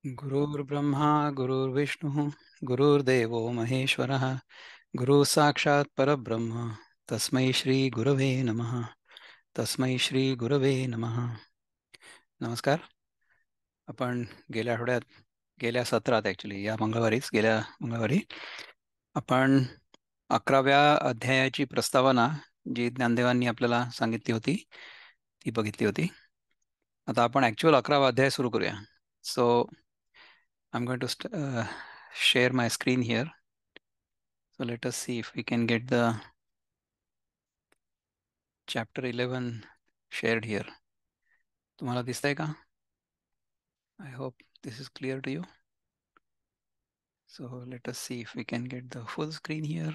गुरुर्ब्रह्मा गुरुर्विष्णुः गुरुर्देवो महेश्वरः गुरुः साक्षात् परब्रह्म तस्मै श्री गुरवे नमः. तस्मै श्री गुरवे नमः. नमस्कार. आपण गेल्या आठवड्यात गेल्या सत्रात ॲक्च्युली गेल्या मंगळवारी आपण 11व्या अध्यायाची प्रस्तावना जी ज्ञानदेवांनी आपल्याला सांगितली होती ती बघितली होती. आता आपण ॲक्च्युअल 11वा अध्याय सुरू करूया. So I'm going to share my screen here. So let us see if we can get the chapter 11 shared here. तुम्हाला दिसतंय का? I hope this is clear to you. So let us see if we can get the full screen here.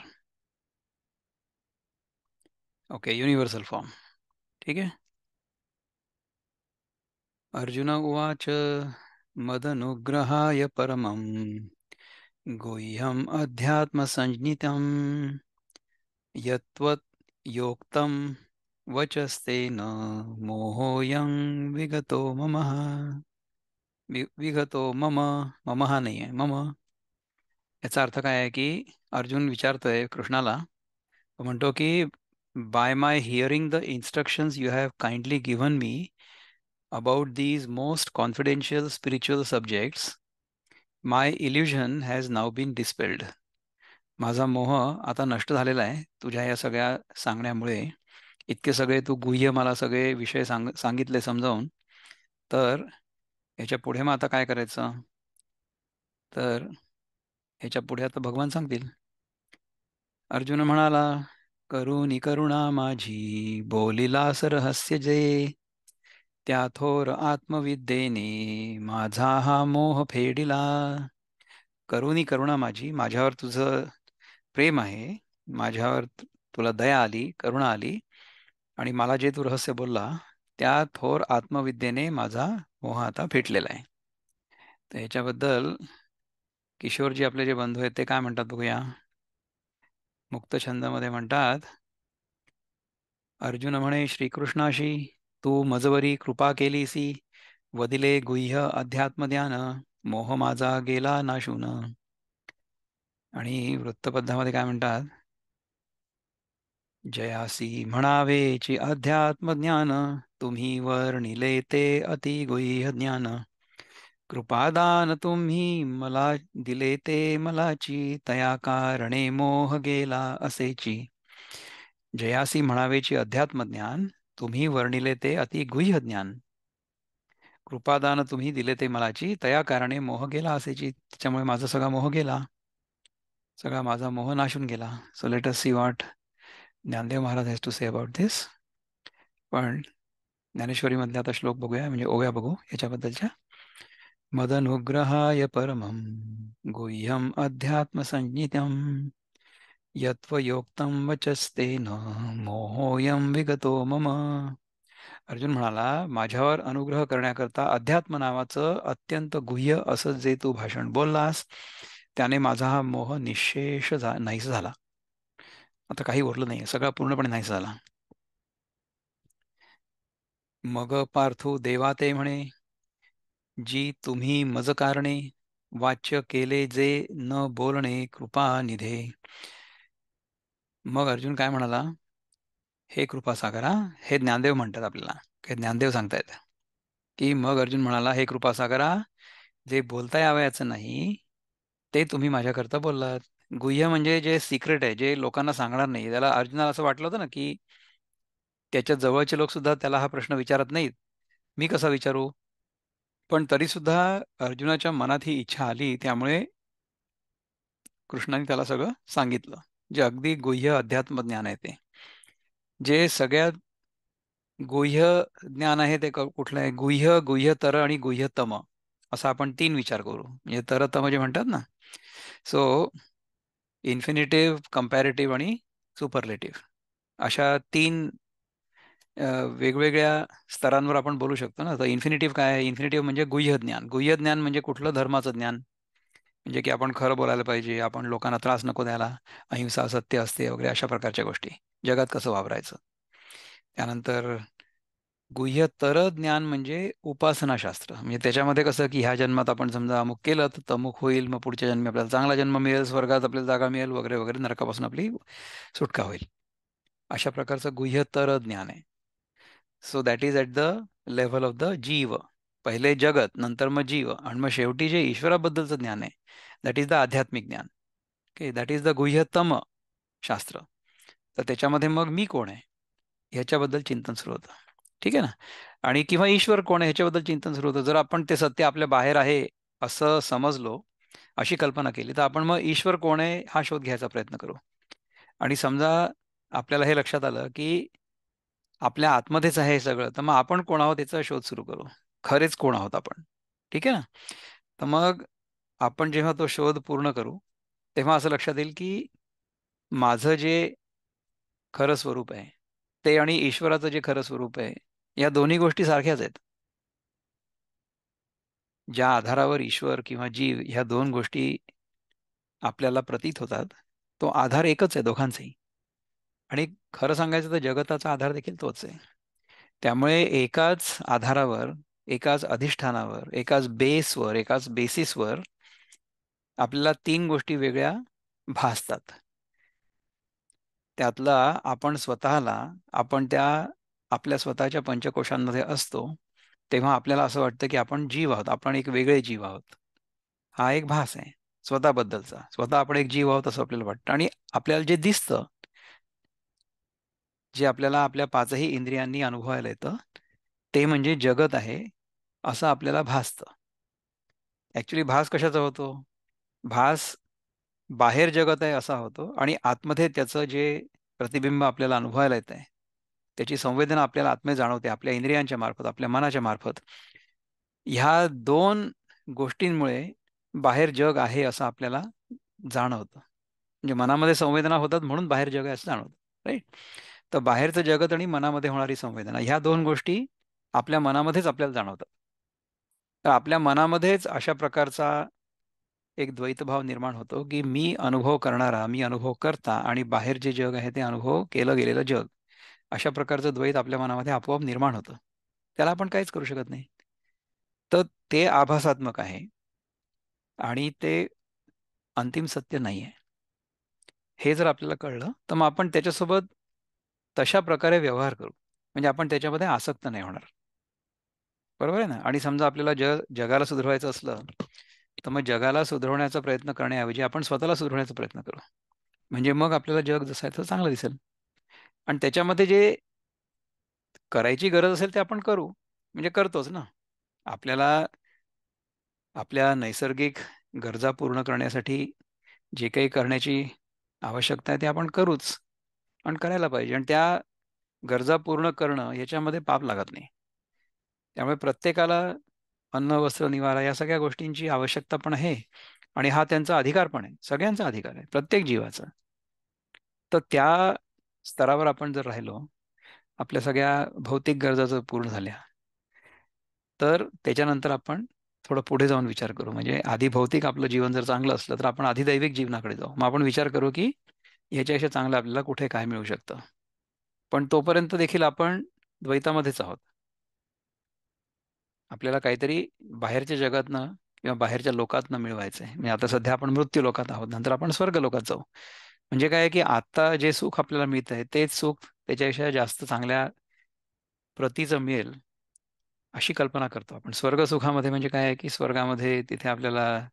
Okay, universal form. ठीक है. अर्जुन उवाच मदनुग्रहाय परमं गुह्यम् अध्यात्मसञ्ज्ञितं यत्त्वत् योक्तं वचस्तेन मोहोऽयं विगतो मम. विगतो मम. मम हा नाही आहे, मम. याचा अर्थ काय आहे की अर्जुन विचारतोय कृष्णाला. तो म्हणतो की by my hearing the instructions you have kindly given me about these most confidential spiritual subjects my illusion has now been dispelled. माझा मोह आता नष्ट झालेला आहे तुझ्या या सगळ्या सांगण्यामुळे. इतके सगळे तू गुह्य मला सगळे विषय सांगितले समजावून. तर ह्याच्या पुढे मग आता काय करायचं? तर ह्याच्या पुढे आता भगवान सांगतील. अर्जुन म्हणाला, करुणी करुणा माझी बोलिलास रहस्य जे, त्या थोर आत्मविद्येने माझा हा मोह फेडिला. करुणी करुणा माझी, माझ्यावर तुझं प्रेम आहे, माझ्यावर तुला दया आली, करुणा आली, आणि मला जे तू रहस्य बोलला त्या थोर आत्मविद्येने माझा मोह आता फेटलेला आहे. तर ह्याच्याबद्दल किशोरजी आपले जे बंधू आहेत ते काय म्हणतात बघूया. मुक्त छंदामध्ये म्हणतात, अर्जुन म्हणे श्रीकृष्णाशी, तू मजवरी कृपा केलीसी, वदिले गुह्य अध्यात्म ज्ञान, मोह माझा गेला नाशून. आणि वृत्तपद्यामध्ये काय म्हणतात, जयासी म्हणावेची अध्यात्म ज्ञान, तुम्ही वर्णिले ते अति गुह्य ज्ञान, कृपादान तुम्ही मला दिले ते मलाची, तया कारणे मोह गेला असेची. जयासी म्हणावेची अध्यात्मज्ञान, तुम्ही वर्णिले ते अति गुह्य ज्ञान, कृपादान तुम्ही दिले ते मलाची, तया कारणे मोह गेला असेची. त्याच्यामुळे माझा सगळा मोह गेला, सगळा माझा मोह नाशून गेला. So let us see what Dnyandev Maharaj has to say about this. पण ज्ञानेश्वरीमधले आता श्लोक बघूया, म्हणजे ओव्या बघू याच्याबद्दलच्या. मदनुग्रहाय परमं गुह्यम अध्यात्मसंज्ञितं यत्त्वयोक्तं वचस्तेन मोहोऽयं विगतो मम. अर्जुन म्हणाला, माझ्यावर अनुग्रह करण्याकरता अध्यात्म नावाचं अत्यंत गुह्य असं जे तू भाषण बोललास त्याने माझा हा मोह निशेष नाहीसा झाला. आता काही उरलं नाही, सगळा पूर्णपणे नाहीसा झाला. मग पार्थू देवा ते म्हणे, जी तुम्ही मज कारणे वाच्य केले जे न बोलणे कृपा निधे. मग अर्जुन काय म्हणाला, हे कृपासागरा, हे ज्ञानदेव म्हणतात आपल्याला, हे ज्ञानदेव सांगतायत की मग अर्जुन म्हणाला, हे कृपासागरा, जे बोलता यावयाचं नाही ते तुम्ही माझ्याकरता बोललात. गुह्य म्हणजे जे सिक्रेट आहे, जे लोकांना सांगणार नाही. त्याला अर्जुनाला असं वाटलं होतं ना की त्याच्या जवळचे लोक सुद्धा त्याला हा प्रश्न विचारत नाहीत, मी कसा विचारू. पण तरी सुद्धा अर्जुनाच्या मनात ही इच्छा आली, त्यामुळे कृष्णाने त्याला सगळं सांगितलं. जे अगदी गुह्य अध्यात्म ज्ञान आहे ते, जे सगळ्यात गुह्य ज्ञान आहे ते कुठलं आहे, गुह्य, गुह्यतर आणि गुह्यतम, असं आपण तीन विचार करू. म्हणजे तरतम जे म्हणतात ना, सो इन्फिनिटिव्ह, कंपॅरेटिव्ह आणि सुपरलेटिव्ह, अशा तीन वेगवेगळ्या स्तरांवर आपण बोलू शकतो ना. तर इन्फिनिटिव्ह काय आहे? इन्फिनिटिव्ह म्हणजे गुह्य ज्ञान. गुह्य ज्ञान म्हणजे कुठलं? धर्माचं ज्ञान, म्हणजे की आपण खरं बोलायला पाहिजे, आपण लोकांना त्रास नको द्यायला, अहिंसा, सत्य असते वगैरे, अशा प्रकारच्या गोष्टी, जगात कसं वावरायचं. त्यानंतर गुह्यतर ज्ञान म्हणजे उपासनाशास्त्र. म्हणजे त्याच्यामध्ये कसं की ह्या जन्मात आपण समजा अमुक केलं तर तमुक होईल, मग पुढच्या जन्मी आपल्याला चांगला जन्म मिळेल, स्वर्गात आपल्याला जागा मिळेल वगैरे वगैरे, नरकापासून आपली सुटका होईल. अशा प्रकारचं गुह्यतर ज्ञान आहे. So that is at the level of the जीव. पहिले जगत, नंतर मग जीव, आणि मग शेवटी जे ईश्वराबद्दलचं ज्ञान आहे दॅट इज द आध्यात्मिक ज्ञान. ओके, दॅट इज द गुह्यतम शास्त्र. तर त्याच्यामध्ये मग मी कोण आहे ह्याच्याबद्दल चिंतन सुरू होतं. ठीक आहे ना. आणि किंवा ईश्वर कोण आहे ह्याच्याबद्दल चिंतन सुरू होतं. जर आपण ते सत्य आपल्या बाहेर आहे असं समजलो, अशी कल्पना केली, तर आपण मग ईश्वर कोण आहे हा शोध घ्यायचा प्रयत्न करू. आणि समजा आपल्याला हे लक्षात आलं की आपल्या आतमध्येच आहे हे सगळं, तर मग आपण कोण आहोत याचा शोध सुरू करू. खरेच कोण आहोत आपण. ठीक आहे ना. तर मग आपण जेव्हा तो शोध पूर्ण करू, तेव्हा असं लक्षात येईल की माझं जे खरं स्वरूप आहे ते आणि ईश्वराचं जे खरं स्वरूप आहे, या दोन्ही गोष्टी सारख्याच आहेत. ज्या आधारावर ईश्वर किंवा जीव ह्या दोन गोष्टी आपल्याला प्रतीत होतात, तो आधार एकच आहे दोघांचाही. आणि खरं सांगायचं तर जगताचा आधार देखील तोच आहे. त्यामुळे एकाच आधारावर, एकाच अधिष्ठानावर, एकाच बेसवर, एकाच बेसिसवर आपल्याला तीन गोष्टी वेगळ्या भासतात. त्यातला आपण स्वतःला, आपण त्या आपल्या स्वतःच्या पंचकोशांमध्ये असतो, तेव्हा आपल्याला असं वाटतं की आपण जीव आहोत, आपण एक वेगळे जीव आहोत. हा एक भास आहे स्वतःबद्दलचा. स्वतः आपण एक जीव आहोत असं आपल्याला वाटतं. आणि आपल्याला जे दिसतं, जे आपल्याला आपल्या पाचही इंद्रियांनी अनुभवायला येतं, ते म्हणजे जगत आहे असं आपल्याला भासतं. ऍक्च्युली भास कशाचा होतो? भास बाहेर जगत आहे असा होतो, आणि आतमध्ये त्याचं जे प्रतिबिंब आपल्याला अनुभवायला येत आहे, त्याची संवेदना आपल्याला आत्मे जाणवते आपल्या इंद्रियांच्या मार्फत, आपल्या मनाच्या मार्फत. ह्या दोन गोष्टींमुळे बाहेर जग आहे असं आपल्याला जाणवतं. म्हणजे मनामध्ये संवेदना होतात म्हणून बाहेर जग आहे असं जाणवतं. राईट. तर बाहेरचं जगत आणि मनामध्ये होणारी संवेदना, ह्या दोन गोष्टी आपल्या मनामध्येच आपल्याला जाणवतात. तर आपल्या मनामध्येच अशा प्रकारचा एक द्वैतभाव निर्माण होतो की मी अनुभव करणारा, मी अनुभव करता, आणि बाहेर जे जग आहे ते अनुभव केलं गेलेलं जग. अशा प्रकारचं द्वैत आपल्या मनामध्ये आपोआप निर्माण होतं. त्याला आपण काहीच करू शकत नाही. तर ते आभासात्मक आहे आणि ते अंतिम सत्य नाही आहे. हे जर आपल्याला कळलं तर मग आपण त्याच्यासोबत तशा प्रकारे व्यवहार करू, म्हणजे आपण त्याच्यामध्ये आसक्त नाही होणार. बरोबर आहे ना. आणि समजा आपल्याला जगाला सुधारायचं असलं, तर मग जगाला सुधारण्याचा प्रयत्न करण्याऐवजी आपण स्वतःला सुधारण्याचा प्रयत्न करू. म्हणजे मग आपल्याला जग जसं आहे तसं चांगलं दिसेल. आणि त्याच्यामध्ये जे करायची गरज असेल ते आपण करू, म्हणजे करतोच ना. आपल्याला आपल्या नैसर्गिक गरजा पूर्ण करण्यासाठी जे काही करण्याची आवश्यकता आहे ते आपण करूच, आणि करायला पाहिजे. आणि त्या गरजा पूर्ण करणं याच्यामध्ये पाप लागत नाही. त्यामुळे प्रत्येकाला अन्न, वस्त्र, निवारा या सगळ्या गोष्टींची आवश्यकता पण आहे, आणि हा त्यांचा अधिकार पण आहे, सगळ्यांचा अधिकार आहे प्रत्येक जीवाचा. तर त्या स्तरावर आपण जर राहिलो, आपल्या सगळ्या भौतिक गरजा जर पूर्ण झाल्या, तर त्याच्यानंतर आपण थोडं पुढे जाऊन विचार करू. म्हणजे आधी भौतिक आपलं जीवन जर चांगलं असलं तर आपण आधी दैविक जीवनाकडे जाऊ. मग आपण विचार करू की ह्याच्यापेक्षा चांगलं आपल्याला कुठे काय मिळू शकतं. पण तोपर्यंत देखील आपण द्वैतामध्येच आहोत. आपल्याला काहीतरी बाहेरच्या जगातनं किंवा बाहेरच्या लोकातनं मिळवायचं आहे. म्हणजे आता सध्या आपण मृत्यू लोकात आहोत, नंतर आपण स्वर्ग लोकात जाऊ. म्हणजे काय आहे की आता जे सुख आपल्याला मिळत आहे तेच सुख त्याच्यापेक्षा जास्त चांगल्या प्रतीचं मिळेल अशी कल्पना करतो आपण. स्वर्ग सुखामध्ये म्हणजे काय आहे की स्वर्गामध्ये तिथे आपल्याला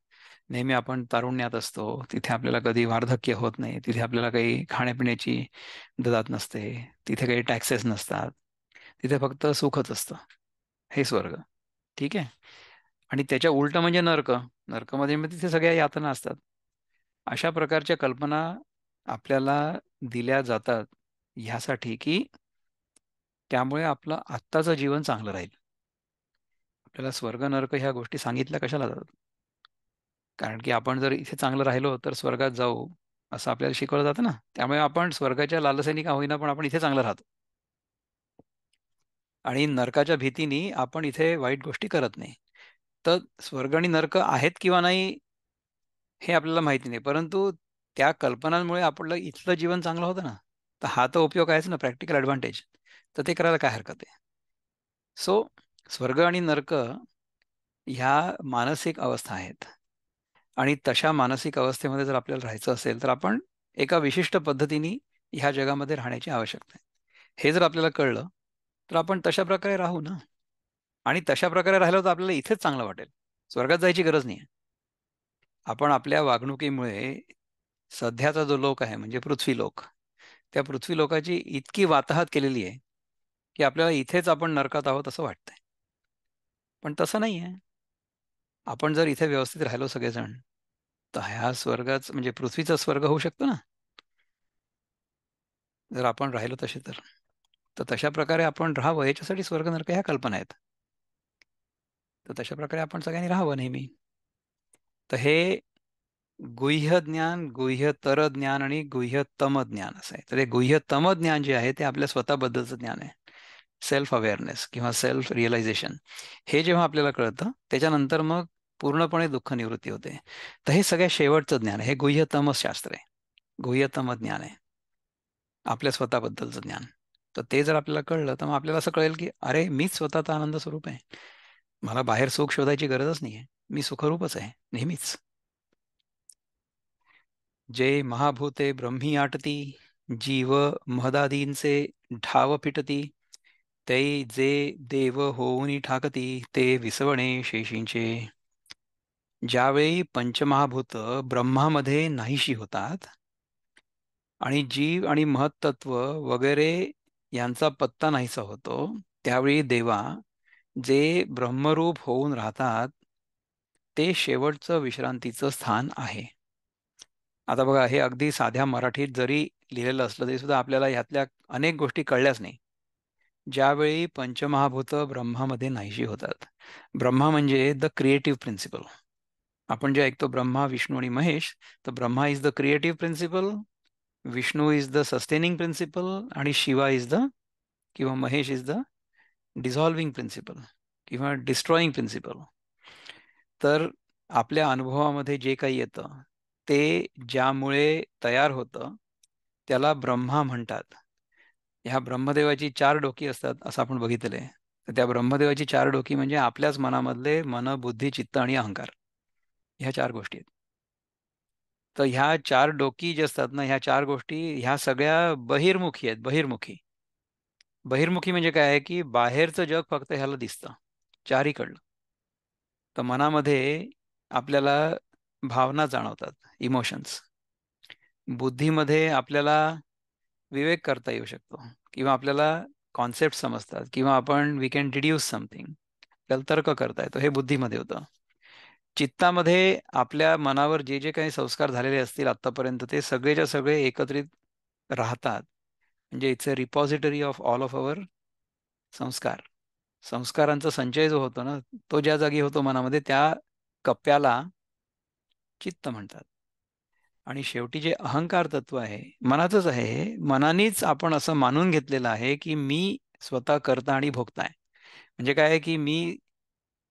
नेहमी आपण तारुण्यात असतो, तिथे आपल्याला कधी वार्धक्य होत नाही, तिथे आपल्याला काही खाण्यापिण्याची ददात नसते, तिथे काही टॅक्सेस नसतात, तिथे फक्त सुखच असतं. हे स्वर्ग. ठीक आहे. आणि त्याच्या उलट म्हणजे नर्क. नर्कमध्ये मग तिथे सगळ्या यातना असतात. अशा प्रकारच्या कल्पना आपल्याला दिल्या जातात ह्यासाठी की त्यामुळे आपलं आत्ताचं जीवन चांगलं राहील. आपल्याला स्वर्ग नरक ह्या गोष्टी सांगितल्या कशाला जातात? कारण की आपण जर इथे चांगलं राहिलो तर स्वर्गात जाऊ असं आपल्याला शिकवलं जातं ना. त्यामुळे आपण स्वर्गाच्या लालसेनी का होईना पण आपण इथे चांगलं राहतो. आणि नरकाच्या भीतीने आपण इथे वाईट गोष्टी करत नाही. तर स्वर्ग आणि नरक आहेत किंवा नाही हे आपल्याला माहिती नाही, परंतु त्या कल्पनांमुळे आपलं इथलं जीवन चांगलं होतं ना. तर हा तर उपयोग आहेच ना, प्रॅक्टिकल ॲडव्हान्टेज. तर ते करायला काय हरकत आहे? सो स्वर्ग आणि नरक ह्या मानसिक अवस्था आहेत. आणि तशा मानसिक अवस्थेमध्ये जर आपल्याला राहायचं असेल तर आपण एका विशिष्ट पद्धतीने ह्या जगामध्ये राहण्याची आवश्यकता आहे. हे जर आपल्याला कळलं तर आपण तशा प्रकारे राहू ना. आणि तशा प्रकारे राहिलं तर आपल्याला इथेच चांगलं वाटेल. स्वर्गात जायची गरज नाही. आपण आपल्या वागणुकीमुळे सध्याचा जो लोक आहे म्हणजे पृथ्वी लोक, त्या पृथ्वी लोकाची इतकी वाताहत केलेली आहे की आपल्याला इथेच आपण नरकात आहोत असं वाटतंय. पण तसं नाही आहे. आपण जर इथे व्यवस्थित राहिलो सगळेजण तर ह्या स्वर्गाच म्हणजे पृथ्वीचा स्वर्ग होऊ शकतो ना, जर आपण राहिलो तसे तर. तर तशा प्रकारे आपण राहावं याच्यासाठी स्वर्ग नरक ह्या कल्पना आहेत. तर तशा प्रकारे आपण सगळ्यांनी राहावं नेहमी. तर हे गुह्य ज्ञान, गुह्यतर ज्ञान आणि गुह्यतम ज्ञान असं आहे. तर हे गुह्यतम ज्ञान जे आहे ते आपल्या स्वतःबद्दलचं ज्ञान आहे. सेल्फ अवेअरनेस किंवा सेल्फ रिअलायझेशन. हे जेव्हा आपल्याला कळतं त्याच्यानंतर मग पूर्णपणे दुःख निवृत्ती होते. तर हे सगळ्यात शेवटचं ज्ञान आहे. हे गुह्यतम शास्त्र आहे. गुह्यतम ज्ञान आहे आपल्या स्वतःबद्दलचं ज्ञान. तर ते जर आपल्याला कळलं तर मग आपल्याला असं कळेल की अरे मीच स्वतःचा आनंद स्वरूप आहे. मला बाहेर सुख शोधायची गरजच नाही आहे. मी सुखरूपच आहे नेहमीच. जे महाभूते ब्रह्मी आटती, जीव महदादींचे ढाव फिटती, ते जे देव होऊनी ठाकती, ते विसवणे शेषींचे. ज्यावेळी पंचमहाभूत ब्रह्मामध्ये नाहीशी होतात आणि जीव आणि महत्त्व वगैरे यांचा पत्ता नाहीसा होतो, त्यावेळी देवा जे ब्रह्मरूप होऊन राहतात ते शेवटचं विश्रांतीचं स्थान आहे. आता बघा हे अगदी साध्या मराठीत जरी लिहिलेलं असलं तरी सुद्धा आपल्याला ह्यातल्या अनेक गोष्टी कळल्याच नाही. ज्यावेळी पंचमहाभूत ब्रह्मामध्ये नाहीशी होतात. ब्रह्मा म्हणजे द क्रिएटिव्ह प्रिन्सिपल. आपण जे ऐकतो ब्रह्मा, विष्णू आणि महेश, तर Brahma is the creative principle, Vishnu is the sustaining principle आणि शिवा इज द किंवा Mahesh is the dissolving principle किंवा डिस्ट्रॉईंग प्रिन्सिपल. तर आपल्या अनुभवामध्ये जे काही येतं ते ज्यामुळे तयार होतं त्याला ब्रह्मा म्हणतात. ह्या ब्रह्मदेवाची चार डोकी असतात असं आपण बघितलंय. तर त्या ब्रह्मदेवाची चार डोकी म्हणजे आपल्याच मनामधले मन, बुद्धी, चित्त आणि अहंकार, ह्या चार गोष्टी आहेत. तर ह्या चार डोकी जे असतात ना, ह्या चार गोष्टी ह्या सगळ्या बहिर्मुखी आहेत. बहिर्मुखी. बहिर्मुखी म्हणजे काय आहे की बाहेरचं जग फक्त ह्याला दिसतं चारीकडलं. तर मनामध्ये आपल्याला भावना जाणवतात, इमोशन्स. बुद्धीमध्ये आपल्याला विवेक करता येऊ शकतो किंवा आपल्याला कॉन्सेप्ट समजतात किंवा आपण वी कॅन डिड्यूस समथिंग, आपल्याला तर्क करता येतो. हे बुद्धीमध्ये होतं. चित्तामध्ये आपल्या मनावर जे जे काही संस्कार झालेले असतील आत्तापर्यंत ते सगळेच्या सगळे एकत्रित राहतात. म्हणजे it's a repository of all of our संस्कार. संस्कारांचा संचय जो होतो ना, तो ज्या जागी होतो मनामध्ये त्या कप्प्याला चित्त म्हणतात. आणि शेवटी जे अहंकार तत्व आहे मनातच आहे. हे मनानेच आपण असं मानून घेतलेलं आहे की मी स्वतः करता आणि भोगता आहे. म्हणजे काय आहे की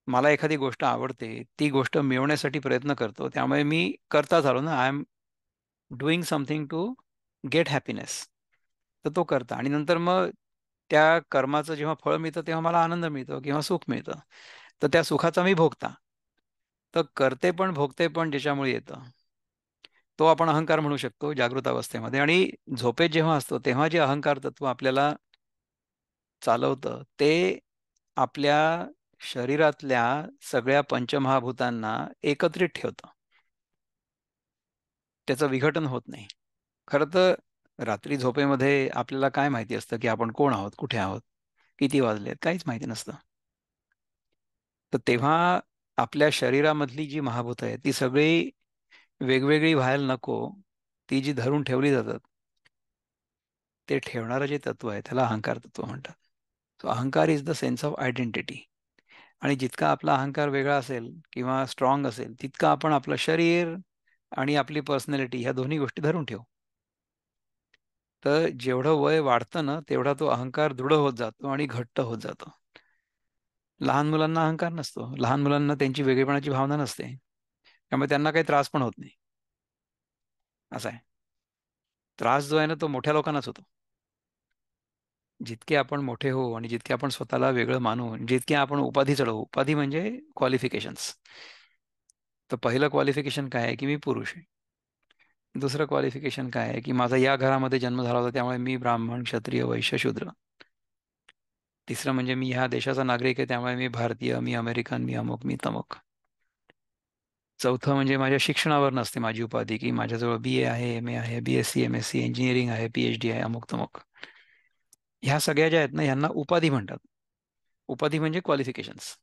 मला एखादी गोष्ट आवडते, ती गोष्ट मिळवण्यासाठी प्रयत्न करतो, त्यामुळे मी करता झालो ना. I am doing something to get happiness. तर तो करता आणि नंतर मग त्या कर्माचं जेव्हा फळ मिळतं तेव्हा मला आनंद मिळतो किंवा सुख मिळतं. तर त्या सुखाचा मी भोगता. तर करते पण भोगते पण ज्याच्यामुळे येतं तो आपण अहंकार म्हणू शकतो जागृत अवस्थेमध्ये. आणि झोपेत जेव्हा असतो तेव्हा जे अहंकार तत्व आपल्याला चालवतं ते आपल्या शरीरातल्या सगळ्या पंचमहाभूतांना एकत्रित ठेवतं. त्याचं विघटन होत नाही. खरं तर रात्री झोपेमध्ये आपल्याला काय माहिती असतं की आपण कोण आहोत, कुठे आहोत, किती वाजलेत, काहीच माहिती नसतं. तर तेव्हा आपल्या शरीरामधली जी महाभूत आहे ती सगळी वेगवेगळी व्हायला नको, ती जी धरून ठेवली जातात ते ठेवणारं जे तत्व आहे त्याला अहंकार तत्व म्हणतात. सो अहंकार is the sense of identity. आणि जितका आपला अहंकार वेगळा असेल किंवा स्ट्रॉंग असेल तितका आपण आपलं शरीर आणि आपली पर्सनॅलिटी ह्या दोन्ही गोष्टी धरून ठेवू. तर जेवढं वय वाढतं ना तेवढा तो अहंकार दृढ होत जातो आणि घट्ट होत जातो. लहान मुलांना अहंकार नसतो. लहान मुलांना त्यांची वेगळेपणाची भावना नसते, त्यामुळे त्यांना काही त्रास पण होत नाही. असा आहे. त्रास जो आहे ना तो मोठ्या लोकांनाच होतो. जितके आपण मोठे होऊ आणि जितके आपण स्वतःला वेगळं मानू, जितके आपण उपाधी चढवू, उपाधी म्हणजे क्वालिफिकेशन्स. तर पहिलं क्वालिफिकेशन काय आहे की मी पुरुष आहे. दुसरं क्वालिफिकेशन काय आहे की माझा या घरामध्ये जन्म झाला होता त्यामुळे मी ब्राह्मण, क्षत्रिय, वैश्य, शूद्र. तिसरं म्हणजे मी ह्या देशाचा नागरिक आहे त्यामुळे मी भारतीय, मी अमेरिकन, मी अमुक, मी तमुक. चौथं म्हणजे माझ्या शिक्षणावर नसते माझी उपाधी, की माझ्याजवळ BA आहे, MA आहे, BSc, MSc, इंजिनिअरिंग आहे, PhD आहे, अमुक तमुक. ह्या सगळ्या ज्या आहेत ना ह्यांना उपाधी म्हणतात. उपाधी म्हणजे क्वालिफिकेशन्स.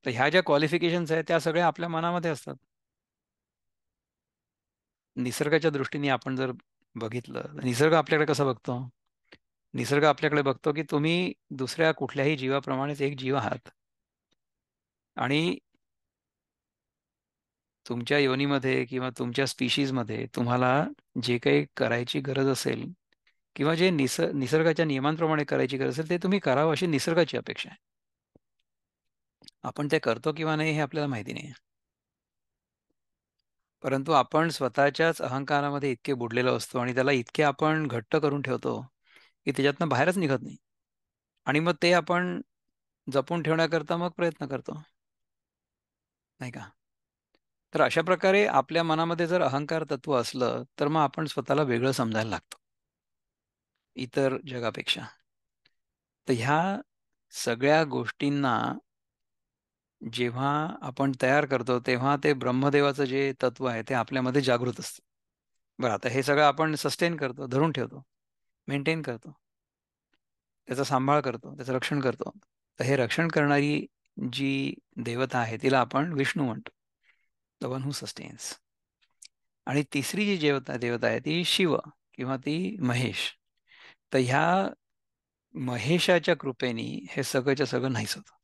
तर ह्या ज्या क्वालिफिकेशन्स आहेत त्या सगळ्या आपल्या मनामध्ये असतात. निसर्गाच्या दृष्टीने आपण जर बघितलं तर निसर्ग आपल्याकडे कसं बघतो? निसर्ग आपल्याकडे बघतो की तुम्ही दुसऱ्या कुठल्याही जीवाप्रमाणेच एक जीव आहात आणि तुमच्या योनीमध्ये किंवा तुमच्या स्पीशीजमध्ये तुम्हाला जे काही करायची गरज असेल किंवा जे निसर्गाच्या नियमांप्रमाणे करायची गरज असेल ते तुम्ही करावं अशी निसर्गाची अपेक्षा आहे. आपण ते करतो किंवा नाही हे आपल्याला माहिती नाही. परंतु आपण स्वतःच्याच अहंकारामध्ये इतके बुडलेलो असतो आणि त्याला इतके आपण घट्ट करून ठेवतो की त्याच्यातनं बाहेरच निघत नाही. आणि मग ते आपण जपून ठेवण्याकरता मग प्रयत्न करतो, नाही का? तर अशा प्रकारे आपल्या मनामध्ये जर अहंकार तत्व असलं, तर मग आपण स्वतःला वेगळं समजायला लागतो इतर जगापेक्षा. तर ह्या सगळ्या गोष्टींना जेव्हा आपण तयार करतो, तेव्हा ते ब्रह्मदेवाचं जे तत्व आहे, ते आपल्यामध्ये जागृत असतं. बरं, आता हे सगळं आपण सस्टेन करतो, धरून ठेवतो, मेंटेन करतो, त्याचा सांभाळ करतो, त्याचं रक्षण करतो. तर हे रक्षण करणारी जी देवता आहे, तिला आपण विष्णू म्हणतो. The one who sustains. आणि तिसरी जी देवता देवता आहे ती शिव किंवा ती महेश. तर ह्या महेशाच्या कृपेने हे सगळंच्या सगळं नाहीच होतं.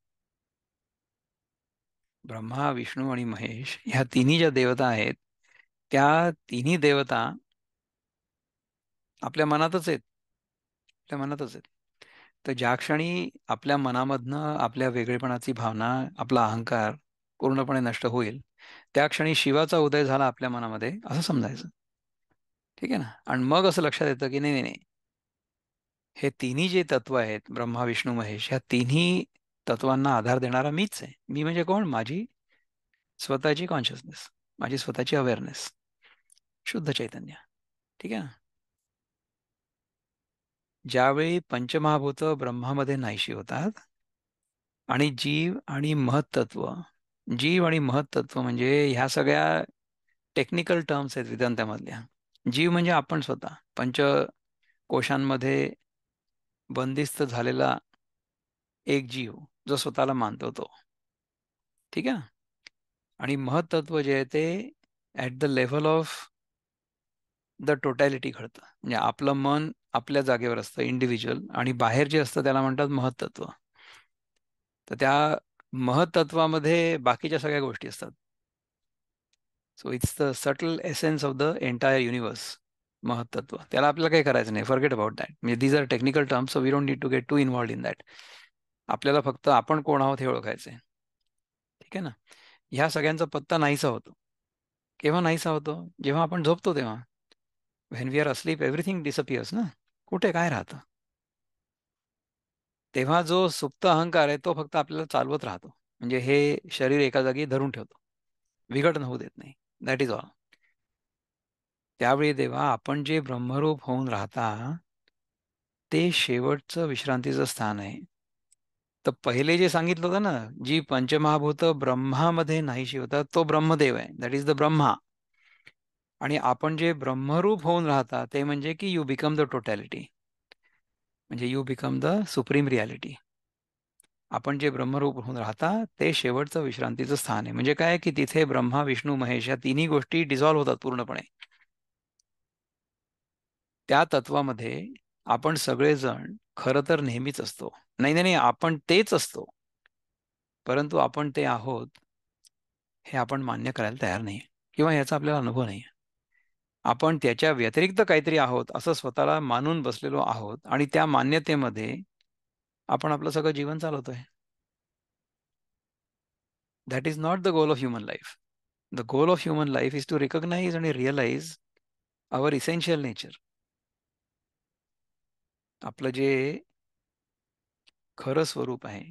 ब्रह्मा, विष्णू आणि महेश ह्या तिन्ही ज्या देवता आहेत, त्या तिन्ही देवता आपल्या मनातच आहेत. आपल्या मनातच आहेत. तर ज्या क्षणी आपल्या मनामधनं आपल्या वेगळेपणाची भावना, आपला अहंकार पूर्णपणे नष्ट होईल, त्या क्षणी शिवाचा उदय झाला आपल्या मनामध्ये असं समजायचं. ठीक आहे ना? आणि मग असं लक्षात येतं की नाही, नाही, नाही. हे तिन्ही जे तत्व आहेत, ब्रह्मा, विष्णू, महेश, ह्या तिन्ही तत्वांना आधार देणारा मीच आहे. मी म्हणजे कोण? माझी स्वतःची कॉन्शियसनेस, माझी स्वतःची अवेअरनेस, शुद्ध चैतन्य. ठीक आहे ना? ज्यावेळी पंचमहाभूत ब्रह्मामध्ये नाहीशी होतात आणि जीव आणि महत्तत्व म्हणजे ह्या सगळ्या टेक्निकल टर्म्स आहेत वेदांतामधल्या. जीव म्हणजे आपण स्वतः पंचकोशांमध्ये बंदिस्त झालेला एक जीव जो स्वतःला मानतो तो. ठीक आहे. आणि महत्त्व जे आहे ते at the level of the totality घडतं. म्हणजे आपलं मन आपल्या जागेवर असतं इंडिव्हिज्युअल आणि बाहेर जे असतं त्याला म्हणतात महत्त्व. तर त्या महत्त्वामध्ये बाकीच्या सगळ्या गोष्टी असतात. So it's the subtle essence of the entire universe. महत्त्व त्याला आपल्याला काही करायचं नाही. Forget about that. म्हणजे these are technical terms, so we don't need to get to involved in that. आपल्याला फक्त आपण कोण आहोत हे ओळखायचं आहे. ठीक आहे ना? ह्या सगळ्यांचा पत्ता नाहीसा होतो. केव्हा नाहीसा होतो? जेव्हा आपण झोपतो तेव्हा. When we are asleep everything disappears ना. कुठे काय राहतं? तेव्हा जो सुप्त अहंकार आहे तो फक्त आपल्याला चालवत राहतो. म्हणजे हे शरीर एका जागी धरून ठेवतो. विघटन होऊ देत नाही. That is all. त्यावेळी तेव्हा आपण जे ब्रह्मरूप होऊन राहता, ते शेवटचं विश्रांतीचं स्थान आहे. तर पहिले जे सांगितलं होतं ना, जी पंचमहाभूत ब्रह्मामध्ये नाहीशी होतात, तो ब्रह्मदेव आहे. That is the Brahma. आणि आपण जे ब्रह्मरूप होऊन राहता, ते म्हणजे की यू बिकम द टोटॅलिटी. म्हणजे you become the supreme reality. आपण जे ब्रह्मरूप होऊन राहता ते शेवटचं विश्रांतीचं स्थान आहे. म्हणजे काय की तिथे ब्रह्मा, विष्णू, महेश या तिन्ही गोष्टी डिझॉल्व्ह होतात पूर्णपणे. त्या तत्वामध्ये आपण सगळेजण खरं तर नेहमीच असतो. नाही, नाही, नाही, आपण तेच असतो. परंतु आपण ते आहोत हे आपण मान्य करायला तयार नाही किंवा याचा आपल्याला अनुभव नाही. आपण त्याच्या व्यतिरिक्त काहीतरी आहोत असं स्वतःला मानून बसलेलो आहोत आणि त्या मान्यतेमध्ये आपण आपलं सगळं जीवन चालवतोय. That is not the goal of human life. The goal of human life is to recognise आणि रिअलाइज आवर इसेन्शियल नेचर. आपलं जे खरं स्वरूप आहे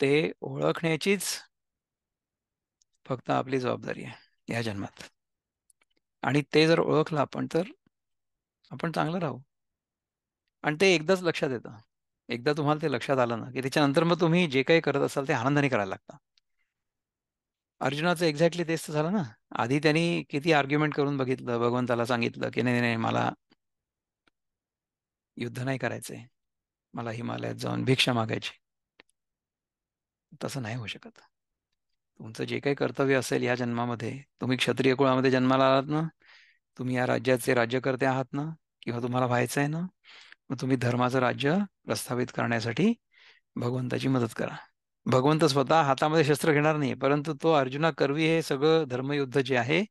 ते ओळखण्याचीच फक्त आपली जबाबदारी आहे या जन्मात. आणि ते जर ओळखलं आपण तर आपण चांगलं राहू. आणि ते एकदाच लक्षात येतं. एकदा तुम्हाला ते लक्षात आलं ना, की त्याच्यानंतर मग तुम्ही जे काही करत असाल ते आनंदाने करायला लागता. अर्जुनाचं एक्झॅक्टली तेच तर झालं ना. आधी त्यांनी किती आर्ग्युमेंट करून बघितलं, भगवंताला सांगितलं, की नाही, नाही, मला युद्ध नाही करायचंय. मला हिमालयात जाऊन भिक्षा मागायची. तसं नाही होऊ शकत. तुमचं जे काही कर्तव्य असेल या जन्मामध्ये, तुम्ही क्षत्रिय कुळामध्ये जन्माला आलात ना, तुम्ही या राज्याचे राज्यकर्ते आहात ना, किंवा तुम्हाला व्हायचं आहे ना, मग तुम्ही धर्माचं राज्य प्रस्थापित करण्यासाठी भगवंताची मदत करा. भगवंत स्वतः हातामध्ये शस्त्र घेणार नाही, परंतु तो अर्जुना करवी हे सगळं धर्मयुद्ध जे आहे,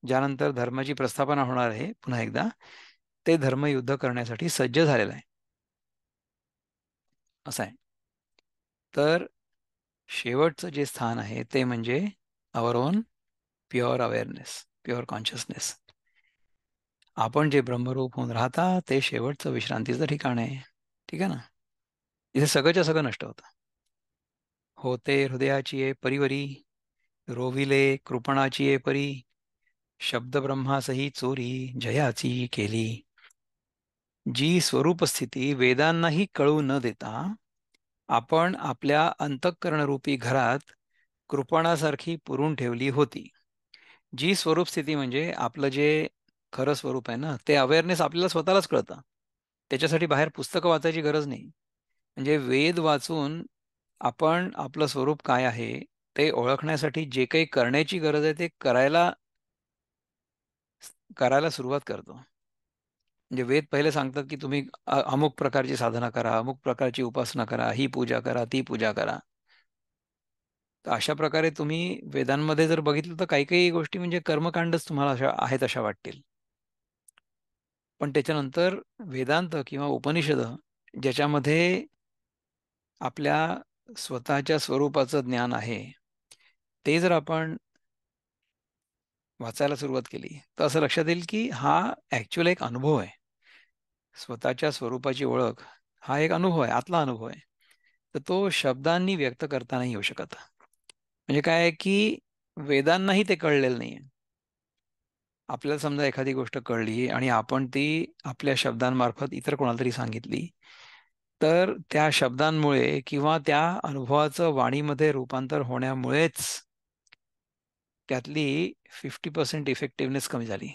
ज्यानंतर धर्माची प्रस्थापना होणार आहे पुन्हा एकदा, ते धर्मयुद्ध करण्यासाठी सज्ज झालेला आहे. असं आहे. तर शेवटचं जे स्थान आहे ते म्हणजे our own pure awareness, pure consciousness. आपण जे ब्रह्मरूप होऊन राहता ते शेवटचं विश्रांतीचं ठिकाण आहे. ठीक आहे ना. इथे सगळंच्या सगळं नष्ट होतं. होते हृदयाची ये परिवरी, रोविले कृपणाची ये परी, शब्द ब्रह्मासही चोरी, जयाची केली. जी स्वरूप स्थिती वेदांनाही कळू न देता आपण आपल्या अंतःकरणरूपी घरात कृपणासारखी पुरून ठेवली होती. जी स्वरूप स्थिती म्हणजे आपलं जे खरं स्वरूप आहे ना, ते अवेअरनेस आपल्याला स्वतःलाच कळतं. त्याच्यासाठी बाहेर पुस्तकं वाचायची गरज नाही. म्हणजे वेद वाचून आपण आपलं स्वरूप काय आहे ते ओळखण्यासाठी जे काही करण्याची गरज आहे ते करायला करायला सुरुवात करतो. म्हणजे वेद पहिले सांगतात की तुम्ही अमुक प्रकारची साधना करा, अमुक प्रकारची उपासना करा, ही पूजा करा, ती पूजा करा. तर अशा प्रकारे तुम्ही वेदांमध्ये जर बघितलं तर काही काही गोष्टी म्हणजे कर्मकांडच तुम्हाला अशा आहेत अशा वाटतील. पण त्याच्यानंतर वेदांत किंवा उपनिषद ज्याच्यामध्ये आपल्या स्वतःच्या स्वरूपाचं ज्ञान आहे, ते जर आपण वाचायला सुरुवात केली तर असं लक्षात येईल की हा ॲक्च्युअल एक अनुभव आहे. स्वतःच्या स्वरूपाची ओळख हा एक अनुभव आहे, आतला अनुभव आहे. तर तो शब्दांनी व्यक्त करता नाही येऊ शकत. म्हणजे काय आहे की वेदांनाही ते कळलेलं नाही. आपल्याला समजा एखादी गोष्ट कळली आणि आपण ती आपल्या शब्दांमार्फत इतर कोणाला तरी सांगितली, तर त्या शब्दांमुळे किंवा त्या अनुभवाचं वाणीमध्ये रूपांतर होण्यामुळेच त्यातली 50% इफेक्टिव्हनेस कमी झाली.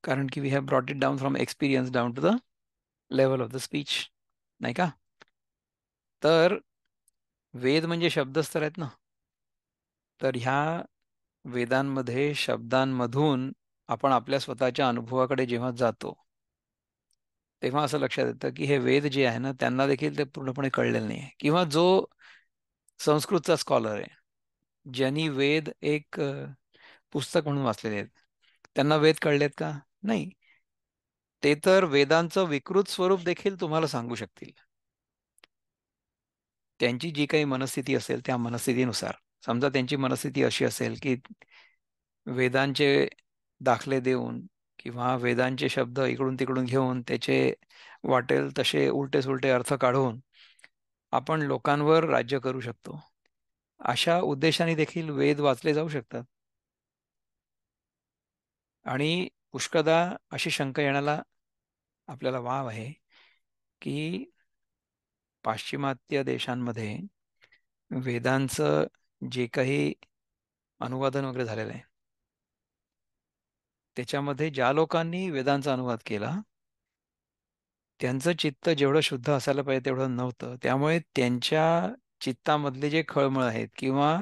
कारण की we have brought it down from experience down to the level of the speech, नाही का? तर वेद म्हणजे शब्दच तर आहेत ना. तर ह्या वेदांमध्ये शब्दांमधून आपण आपल्या स्वतःच्या अनुभवाकडे जेव्हा जातो, तेव्हा असं लक्षात येतं की हे वेद जे आहे ना, त्यांना देखील ते पूर्णपणे कळलेलं नाही आहे. किंवा जो संस्कृतचा स्कॉलर आहे, ज्यांनी वेद एक पुस्तक म्हणून वाचलेले आहेत, त्यांना वेद कळलेत का? नाही. ते तर वेदांचं विकृत स्वरूप देखील तुम्हाला सांगू शकतील. त्यांची जी काही मनस्थिती असेल त्या मनस्थितीनुसार. समजा त्यांची मनस्थिती अशी असेल की वेदांचे दाखले देऊन किंवा वेदांचे शब्द इकडून तिकडून घेऊन त्याचे वाटेल तसे उलटे सुलटे अर्थ काढून आपण लोकांवर राज्य करू शकतो. अशा उद्देशाने देखील वेद वाचले जाऊ शकतात. आणि पुष्कदा अशी शंका येण्याला आपल्याला वाव आहे की पाश्चिमात्य देशांमध्ये वेदांचं जे काही अनुवादन वगैरे झालेलं आहे, त्याच्यामध्ये ज्या लोकांनी वेदांचा अनुवाद केला त्यांचं चित्त जेवढं शुद्ध असायला पाहिजे तेवढं नव्हतं. त्यामुळे त्यांच्या चित्तामधले जे खळमळ आहेत किंवा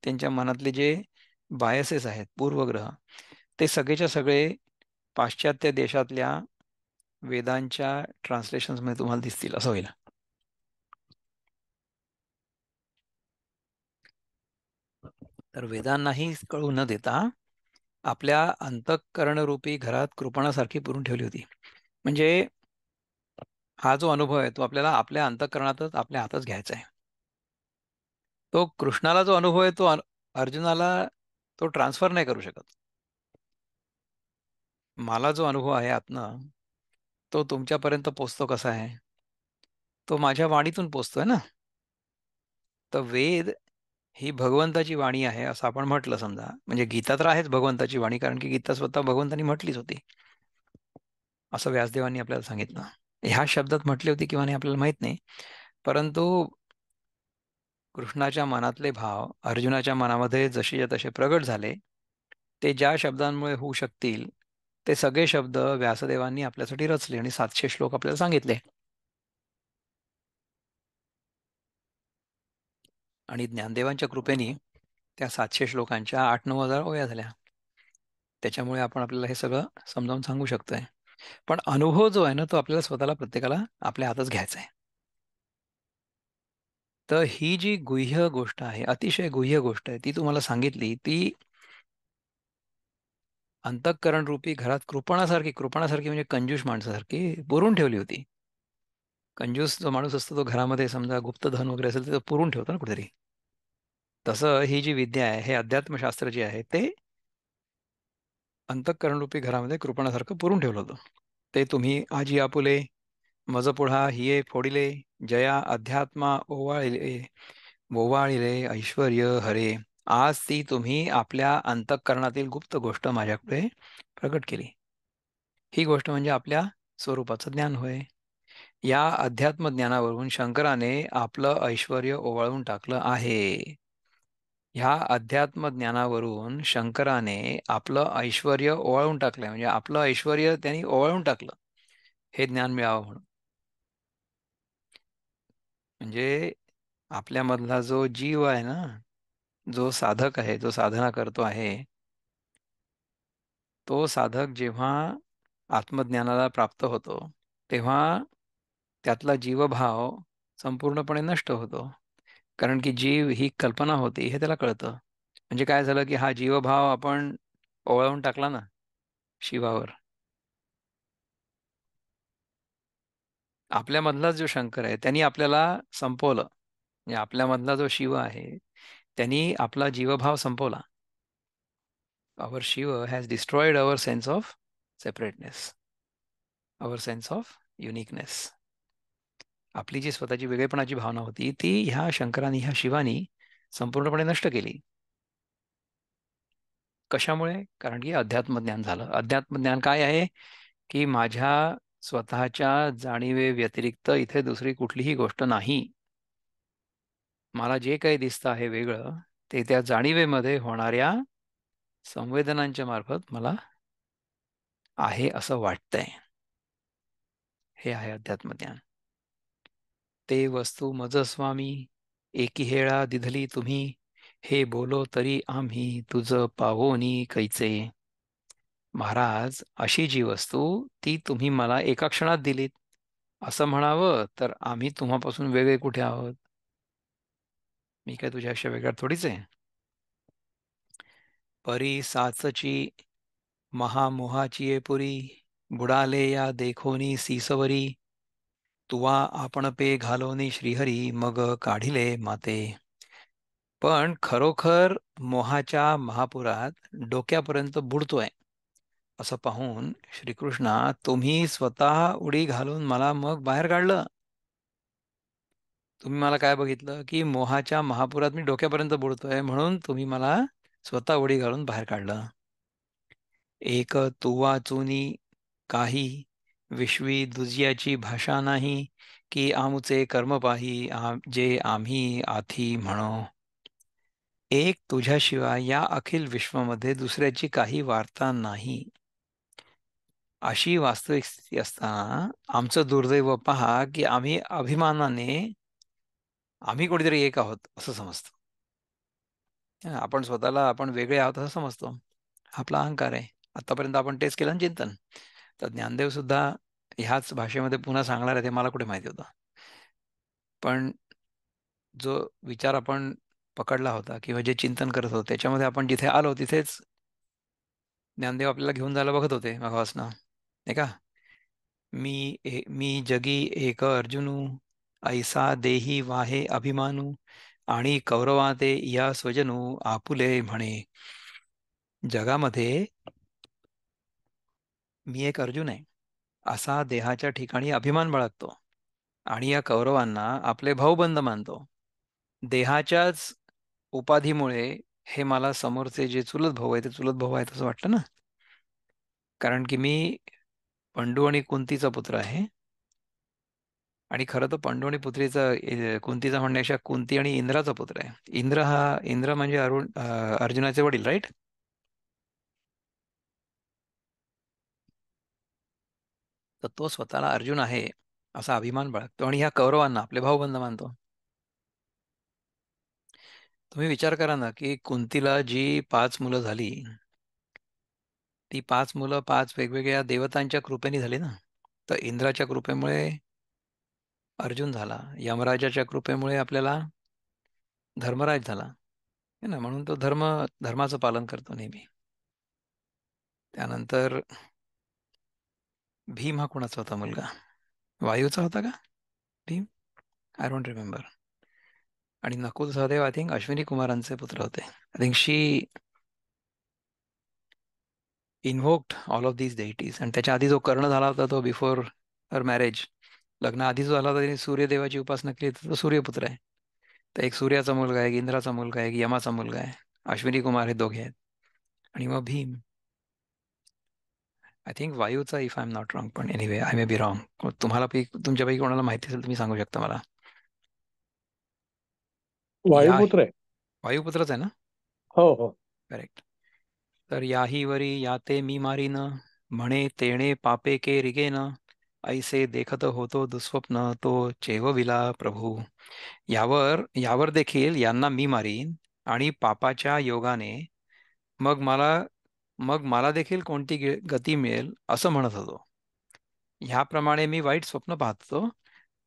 त्यांच्या मनातले जे बायसेस आहेत, पूर्वग्रह, ते सगळेच्या सगळे पाश्चात्य देशातल्या वेदांच्या ट्रान्सलेशन्समध्ये तुम्हाला दिसतील असं होईल. तर वेदांनाही कळू न देता आपल्या अंतःकरणरूपी घरात कृपणासारखी पुरून ठेवली होती. म्हणजे हा जो अनुभव आहे तो आपल्याला आपल्या अंतःकरणातच आपल्या हातच घ्यायचा आहे. तो कृष्णाला जो अनुभव आहे तो अर्जुनाला तो ट्रान्सफर नाही करू शकत. मला जो अनुभव आहे आतनं तो तुमच्यापर्यंत पोचतो कसा आहे? तो माझ्या वाणीतून पोचतोय ना. तर वेद ही भगवंताची वाणी आहे असं आपण म्हटलं समजा, म्हणजे गीता तर आहेच भगवंताची वाणी, कारण की गीता स्वतः भगवंतानी म्हटलीच होती, असं व्यासदेवांनी आपल्याला सांगितलं. ह्या शब्दात म्हटली होती किंवा नाही आपल्याला माहित नाही, परंतु कृष्णाच्या मनातले भाव अर्जुनाच्या मनामध्ये जसेच्या तसे प्रगट झाले. ते ज्या शब्दांमुळे होऊ शकतील ते सगळे शब्द व्यासदेवांनी आपल्यासाठी रचले आणि 700 श्लोक आपल्याला सांगितले. आणि ज्ञानदेवांच्या कृपेने त्या 700 श्लोकांच्या 8-9 हजार ओव्या झाल्या. त्याच्यामुळे आपण आपल्याला हे सगळं समजावून सांगू शकतोय. पण अनुभव जो आहे ना, तो आपल्याला स्वतःला प्रत्येकाला आपल्या हातच घ्यायचा आहे. तर ही जी गुह्य गोष्ट आहे, अतिशय गुह्य गोष्ट आहे, ती तुम्हाला सांगितली. ती अंतःकरण रूपी घरात कृपणासारखी म्हणजे कंजूस माणसासारखी पुरून ठेवली होती. कंजूस जो माणूस असतो तो घरामध्ये समजा गुप्तधन वगैरे असेल तर ते पुरून ठेवतो ना कुठेतरी. तसं ही जी विद्या आहे, हे अध्यात्मशास्त्र जे आहे ते अंतःकरण रूपी घरामध्ये कृपणासारखं पुरून ठेवलं होतं. ते तुम्ही आजी आपुले मज पुढा हिये फोडिले, जया अध्यात्मा ओवाळिले ओवाळिले ऐश्वर्य हरे. आज ती तुम्ही आपल्या अंतःकरणातील गुप्त गोष्ट माझ्याकडे प्रकट केली. ही गोष्ट म्हणजे आपल्या स्वरूपाचं ज्ञान होय. या अध्यात्म ज्ञानावरून शंकराने आपलं ऐश्वर्य ओवाळून टाकलं आहे. ह्या अध्यात्म ज्ञानावरून शंकराने आपलं ऐश्वर्य ओवाळून टाकलंय, म्हणजे आपलं ऐश्वर्य त्यांनी ओवाळून टाकलं हे ज्ञान मिळावं म्हणून. म्हणजे आपल्यामधला जो जीव आहे ना, जो साधक आहे, जो साधना करतो आहे, तो साधक जेव्हा आत्मज्ञानाला प्राप्त होतो तेव्हा त्यातला जीवभाव संपूर्णपणे नष्ट होतो. कारण की जीव ही कल्पना होती हे त्याला कळतं. म्हणजे काय झालं की हा जीवभाव आपण ओवाळून टाकला ना शिवावर. आपल्यामधला जो शंकर आहे त्यांनी आपल्याला संपवलं. म्हणजे आपल्यामधला जो शिव आहे त्यांनी आपला जीवभाव संपवला. Our Shiva has destroyed our sense of separateness, our sense of uniqueness. आपली जी स्वतःची वेगळेपणाची भावना होती ती ह्या शंकराने, ह्या शिवानी संपूर्णपणे नष्ट केली. कशामुळे? कारण की अध्यात्मज्ञान झालं. अध्यात्मज्ञान काय आहे? की माझ्या स्वतःच्या जाणीवे व्यतिरिक्त इथे दुसरी कुठलीही गोष्ट नाही. मला जे काही दिसतं आहे वेगळं, ते त्या जाणीवेमध्ये होणाऱ्या संवेदनांच्या मार्फत मला आहे असं वाटतंय. हे आहे अध्यात्मज्ञान. ते वस्तू मज स्वामी एकी हेळा दिधली तुम्ही, हे बोलो तरी आम्ही तुझ पावोनी कैचे. महाराज, अशी जी वस्तू ती तुम्ही मला एका क्षणात दिलीत, असं म्हणावं तर आम्ही तुम्हापासून वेगळे कुठे आहोत? मी काय तुझ्यापेक्षा वेगळा थोडीच आहे. परी साचची महामोहाची ये पुरी, बुडाले या देखोनी सीसवरी, तुवा आपण पे घालोनी श्रीहरी, मग काढिले माते. पण खरोखर मोहाच्या महापुरात डोक्यापर्यंत बुडतोय असं पाहून श्रीकृष्णा तुम्ही स्वतः उडी घालून मला मग बाहेर काढलं. तुम्ही मला काय बघितलं की मोहाच्या महापुरात मी डोक्यापर्यंत बुडतोय म्हणून तुम्ही मला स्वतः उडी घालून बाहेर काढलं. एक तू वाचुनी काही विश्वी दुजियाची भाषा नाही, की आमुचे कर्म पाही जे आम्ही आधी म्हणो. एक तुझ्याशिवाय या अखिल विश्वामध्ये दुसऱ्याची काही वार्ता नाही, अशी वास्तविक स्थिती असताना आमचं दुर्दैव पहा की आम्ही अभिमानाने आम्ही कोणीतरी एक आहोत असं समजतो. आपण स्वतःला आपण वेगळे आहोत असं समजतो. आपला अहंकार आहे. आतापर्यंत आपण तेच केलं ना चिंतन. तर ज्ञानदेव सुद्धा ह्याच भाषेमध्ये पुन्हा सांगणार आहे, ते मला कुठे माहिती होतं. पण जो विचार आपण पकडला होता किंवा जे चिंतन करत होतो त्याच्यामध्ये आपण जिथे आलो तिथेच ज्ञानदेव आपल्याला घेऊन जायला बघत होते मागासनं, नाही का? मी जगी एक अर्जुनू, ऐसा देही वाहे अभिमानू, आणि कौरवाते या स्वजनू आपुले म्हणे. जगामध्ये मी एक अर्जुन आहे असा देहाच्या ठिकाणी अभिमान बाळगतो. आणि या कौरवांना आपले भाऊबंद मानतो. देहाच्याच उपाधीमुळे हे मला समोरचे जे चुलत भाऊ आहे ते चुलत भाऊ आहेत असं वाटतं ना. कारण की मी पंडू आणि कुंतीचा पुत्र आहे. आणि खरं तर पंडू आणि कुंतीचा म्हणण्यापेक्षा कुंती आणि इंद्राचा पुत्र आहे. इंद्र म्हणजे अर्जुनाचे वडील, राईट? तर तो स्वतःला अर्जुन आहे असा अभिमान बाळगतो आणि ह्या कौरवांना आपले भाऊबंद मानतो. तुम्ही विचार करा ना की कुंतीला जी 5 मुलं झाली, ती 5 मुलं 5 वेगवेगळ्या देवतांच्या कृपेने झाली ना. तर इंद्राच्या कृपेमुळे अर्जुन झाला, यमराजाच्या कृपेमुळे आपल्याला धर्मराज झाला, है ना. म्हणून तो धर्माचं पालन करतो नेहमी. त्यानंतर भीम हा कोणाचा होता मुलगा? वायूचा होता का भीम? I don't remember. आणि नकुल सहदेव आय थिंक अश्विनी कुमारांचे पुत्र होते. I think she invoked all of these deities. आणि त्याच्या आधी जो कर्ण झाला होता तो बिफोर हर मॅरेज, लग्न आधी जो झाला होता त्याने सूर्यदेवाची उपासना केली, तर तो सूर्यपुत्र आहे. तर एक सूर्याचा मुलगा आहे, एक इंद्राचा मुलगा आहे, एक यमाचा मुलगा आहे. अश्विनी कुमार हे दोघे आहेत. आणि मग भीम आय थिंक वायूचा, if I am not wrong. पण anyway I may be wrong. तुमच्यापैकी कोणाला माहिती असेल तुम्ही सांगू शकता मला. या वायुपुत्र आहे. वायुपुत्रच आहे ना? हो हो. करेक्ट. तर याही वरी याते मी मारीन, म्हणे तेणे पापे के रिगेन, ऐसे देखत होतो दुःस्वप्न तो चेवविला प्रभू. यावर यावर देखील यांना मी मारीन आणि पापाच्या योगाने मग मला मग मला देखील कोणती गती मिळेल असं म्हणत होतो. ह्याप्रमाणे मी वाईट स्वप्न पाहतो,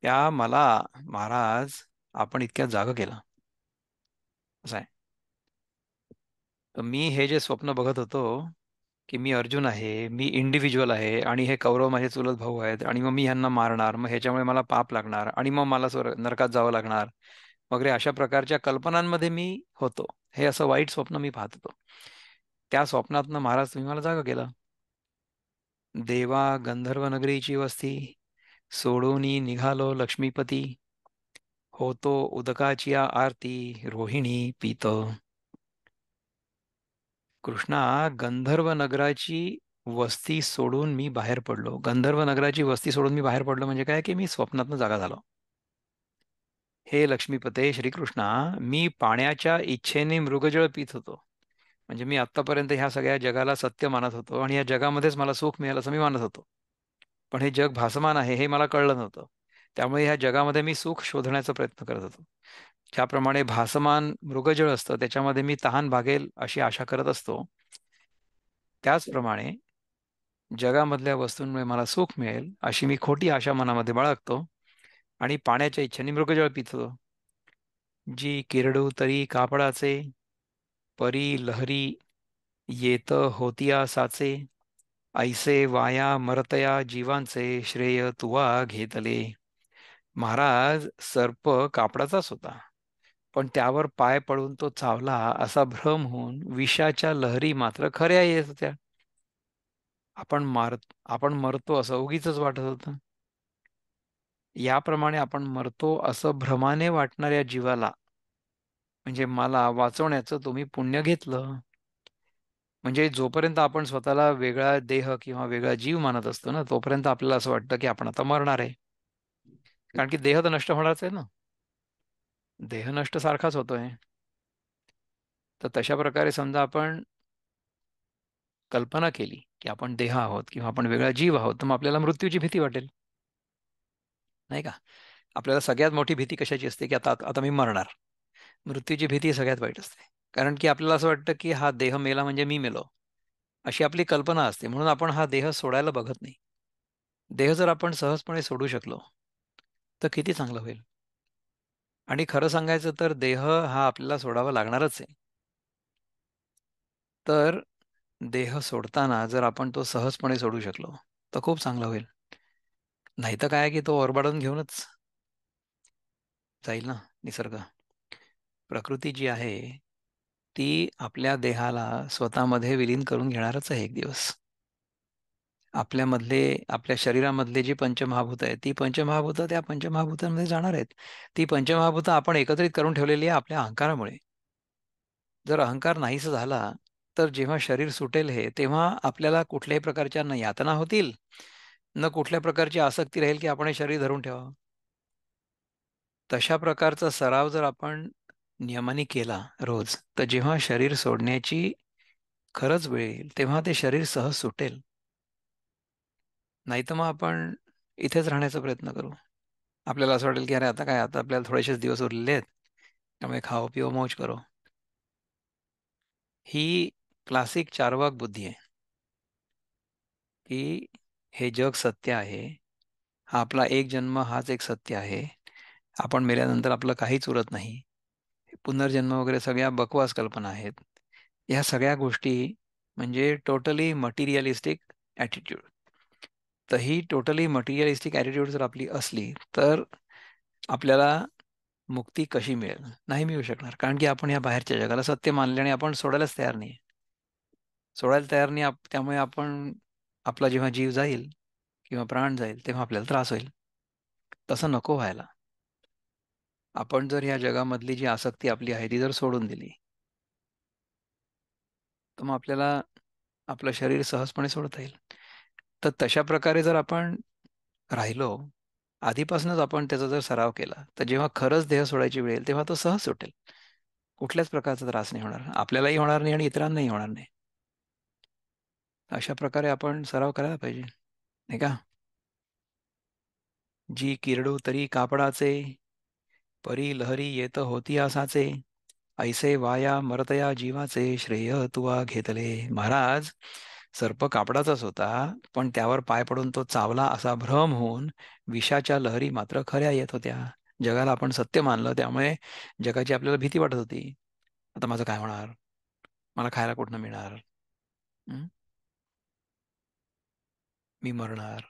त्या मला महाराज आपण इतक्या जाग केला. असं आहे. तर मी हे जे स्वप्न बघत होतो की मी अर्जुन आहे, मी इंडिव्हिज्युअल आहे आणि हे कौरव माझे चुलत भाऊ आहेत आणि मग मी ह्यांना मारणार, मग ह्याच्यामुळे मला पाप लागणार आणि मग मला नरकात जावं लागणार वगैरे, अशा प्रकारच्या कल्पनांमध्ये मी होतो. हे असं वाईट स्वप्न मी पाहत होतो. त्या स्वप्नातनं महाराज तुम्ही मला जागा केलं. देवा गंधर्व नगरीची वस्ती सोडून निघालो लक्ष्मीपती, होतो उदकाची आरती रोहिणी पीत. कृष्णा, गंधर्व नगराची वस्ती सोडून मी बाहेर पडलो. गंधर्व नगराची वस्ती सोडून मी बाहेर पडलो म्हणजे काय की मी स्वप्नातनं जागा झालो. हे लक्ष्मीपते श्रीकृष्णा, मी पाण्याच्या इच्छेने मृगजळ पित होतो. म्हणजे मी आत्तापर्यंत ह्या सगळ्या जगाला सत्य मानत होतो आणि या जगामध्येच मला सुख मिळेल असं मी मानत होतो. पण हे जग भासमान आहे हे मला कळलं नव्हतं. त्यामुळे ह्या जगामध्ये मी सुख शोधण्याचा प्रयत्न करत होतो. ज्याप्रमाणे भासमान मृगजळ असतं त्याच्यामध्ये मी तहान भागेल अशी आशा करत असतो, त्याचप्रमाणे जगामधल्या वस्तूंमुळे मला सुख मिळेल अशी मी खोटी आशा मनामध्ये बाळगतो आणि पाण्याच्या इच्छेने मृगजळ पितो. जी किरडू तरी कापडाचे, परी लहरी येत होतिया साचे, ऐसे वाया मरतया जीवांचे श्रेय तुवा घेतले. महाराज, सर्प कापडाचाच होता, पण त्यावर पाय पडून तो चावला असा भ्रम होऊन विषाच्या लहरी मात्र खऱ्या येत होत्या. आपण मरतो असं उगीच वाटत होतं. याप्रमाणे आपण मरतो असं भ्रमाने वाटणाऱ्या जीवाला, म्हणजे मला वाचवण्याचं तुम्ही पुण्य घेतलं. म्हणजे जोपर्यंत आपण स्वतःला वेगळा देह किंवा वेगळा जीव मानत असतो ना, तोपर्यंत आपल्याला असं वाटतं की आपण आता मरणार आहे. कारण की देह तर नष्ट होणारच आहे ना. देह नष्ट सारखाच होतोय. तर तशा प्रकारे समजा आपण कल्पना केली की आपण देह आहोत किंवा आपण वेगळा जीव आहोत, तर मग आपल्याला मृत्यूची भीती वाटेल, नाही का? आपल्याला सगळ्यात मोठी भीती कशाची असते की आता आता मी मरणार. मृत्यूची भीती सगळ्यात वाईट असते. कारण की आपल्याला असं वाटतं की हा देह मेला म्हणजे मी मेलो, अशी आपली कल्पना असते. म्हणून आपण हा देह सोडायला बघत नाही. देह जर आपण सहजपणे सोडू शकलो तर किती चांगलं होईल. आणि खरं सांगायचं तर देह हा आपल्याला सोडावा लागणारच आहे. तर देह सोडताना जर आपण तो सहजपणे सोडू शकलो तर खूप चांगलं होईल. नाही तर काय की तो ओरबाडून घेऊनच जाईल ना. निसर्ग, प्रकृती जी आहे ती आपल्या देहाला स्वतःमध्ये विलीन करून घेणारच आहे एक दिवस. आपल्यामधले आपल्या शरीरामधले जी पंचमहाभूत आहेत ती पंचमहाभूत त्या पंचमहाभूतांमध्ये जाणार आहेत. ती पंचमहाभूत आपण एकत्रित करून ठेवलेली आहे आपल्या अहंकारामुळे. जर अहंकार नाहीसा झाला तर जेव्हा शरीर सुटेल हे तेव्हा आपल्याला कुठल्याही प्रकारच्या न यातना होतील, न कुठल्या प्रकारची आसक्ती राहील की आपण हे शरीर धरून ठेवावं. तशा प्रकारचा सराव जर आपण नियमाने केला रोज, तर जेव्हा शरीर सोडण्याची खरंच वेळ येईल तेव्हा ते शरीर सहज सुटेल. नाहीतर मग आपण इथेच राहण्याचा प्रयत्न करू. आपल्याला असं वाटेल की अरे आता काय, आता आपल्याला थोडेसेच दिवस उरलेले आहेत, त्यामुळे खाओ पिओ मौज करो. ही क्लासिक चार्वाक बुद्धी आहे की हे जग सत्य आहे, हा आपला एक जन्म हाच एक सत्य आहे, आपण मेल्यानंतर आपलं काहीच उरत नाही, पुनर्जन्म वगैरे सगळ्या बकवास कल्पना आहेत. ह्या सगळ्या गोष्टी म्हणजे टोटली मटिरियलिस्टिक ॲटिट्यूड. तर ही टोटली मटिरियलिस्टिक ॲटिट्यूड जर आपली असली तर आपल्याला मुक्ती कशी मिळेल? नाही मिळू शकणार. कारण की आपण या बाहेरच्या जगाला सत्य मानले आणि आपण सोडायलाच तयार नाही. सोडायला तयार नाही त्यामुळे आपण आपला जेव्हा जीव जाईल किंवा प्राण जाईल तेव्हा आपल्याला त्रास होईल. तसं नको व्हायला. आपण जर या जगामधली जी आसक्ती आपली आहे ती जर सोडून दिली, तर मग आपल्याला आपलं शरीर सहजपणे सोडता येईल. तर तशा प्रकारे जर आपण राहिलो, आधीपासूनच आपण त्याचा जर सराव केला, तर जेव्हा खरंच देह सोडायची वेळ येईल, तेव्हा तो सहज सुटेल. कुठल्याच प्रकारचा त्रास नाही होणार. आपल्यालाही होणार नाही आणि इतरांनाही होणार नाही. अशा प्रकारे आपण सराव करायला पाहिजे, नाही का? जी किरडू तरी कापडाचे, परी लहरी येत होती आसाचे, ऐसे वाया मरतया जीवाचे, श्रेय तुवा घेतले. महाराज, सर्प कापडाचाच होता, पण त्यावर पाय पडून तो चावला असा भ्रम होऊन विषाच्या लहरी मात्र खऱ्या येत होत्या. जगाला आपण सत्य मानलं, त्यामुळे जगाची आपल्याला भीती वाटत होती. आता माझं काय होणार? मला खायला कुठनं मिळणार? हं? मी मरणार.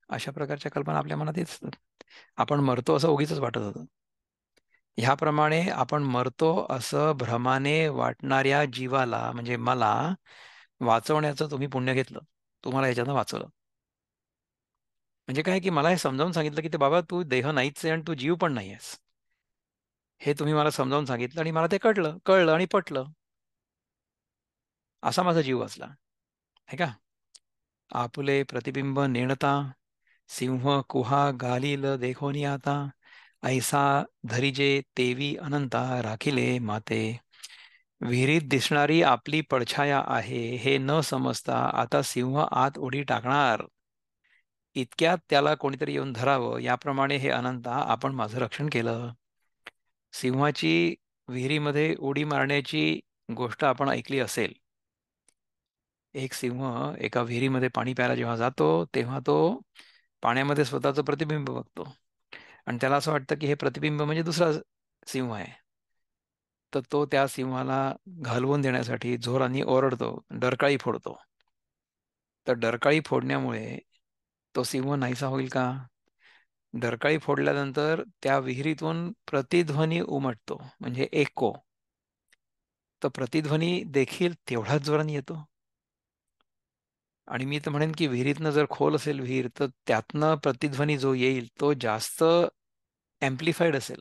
अशा प्रकारच्या कल्पना आपल्या मनात येत असतात. आपण मरतो असं उगीचच वाटत होतं. ह्याप्रमाणे आपण मरतो असं भ्रमाने वाटणाऱ्या जीवाला म्हणजे मला वाचवण्याचं तुम्ही पुण्य घेतलं. तुम्हाला ह्याच्यानं वाचवलं. म्हणजे काय की मला हे समजावून सांगितलं की ते बाबा तू देह नाहीच आहे आणि तू जीव पण नाही आहेस. हे तुम्ही मला समजावून सांगितलं आणि मला ते कळलं कळलं आणि पटलं. असा माझा जीव वाचला. आहे का? आपुले प्रतिबिंब नेणता सिंह कुहा घालील देखोनी आता, ऐसा धरिजे तेवी अनंता राखिले माते. विहिरीत दिसणारी आपली पडछाया आहे हे न समजता आता सिंह आत उडी टाकणार, इतक्यात त्याला कोणीतरी येऊन धरावं याप्रमाणे हे अनंता आपण माझं रक्षण केलं. सिंहाची विहिरीमध्ये उडी मारण्याची गोष्ट आपण ऐकली असेल. एक सिंह एका विहिरीमध्ये पाणी प्यायला जेव्हा जातो तेव्हा तो पाण्यामध्ये स्वतःचं प्रतिबिंब बघतो आणि त्याला असं वाटतं की हे प्रतिबिंब म्हणजे दुसरा सिंह आहे. तर तो त्या सिंहाला घालवून देण्यासाठी जोराने ओरडतो, डरकाळी फोडतो. तर डरकाळी फोडण्यामुळे तो सिंह नाहीसा होईल का? डरकाळी फोडल्यानंतर त्या विहिरीतून प्रतिध्वनी उमटतो म्हणजे एको. तर प्रतिध्वनी देखील तेवढाच जोराने येतो. आणि मी तर म्हणेन की विहिरीतनं जर खोल असेल विहीर तर त्यातनं प्रतिध्वनी जो येईल तो जास्त एम्प्लिफाईड असेल.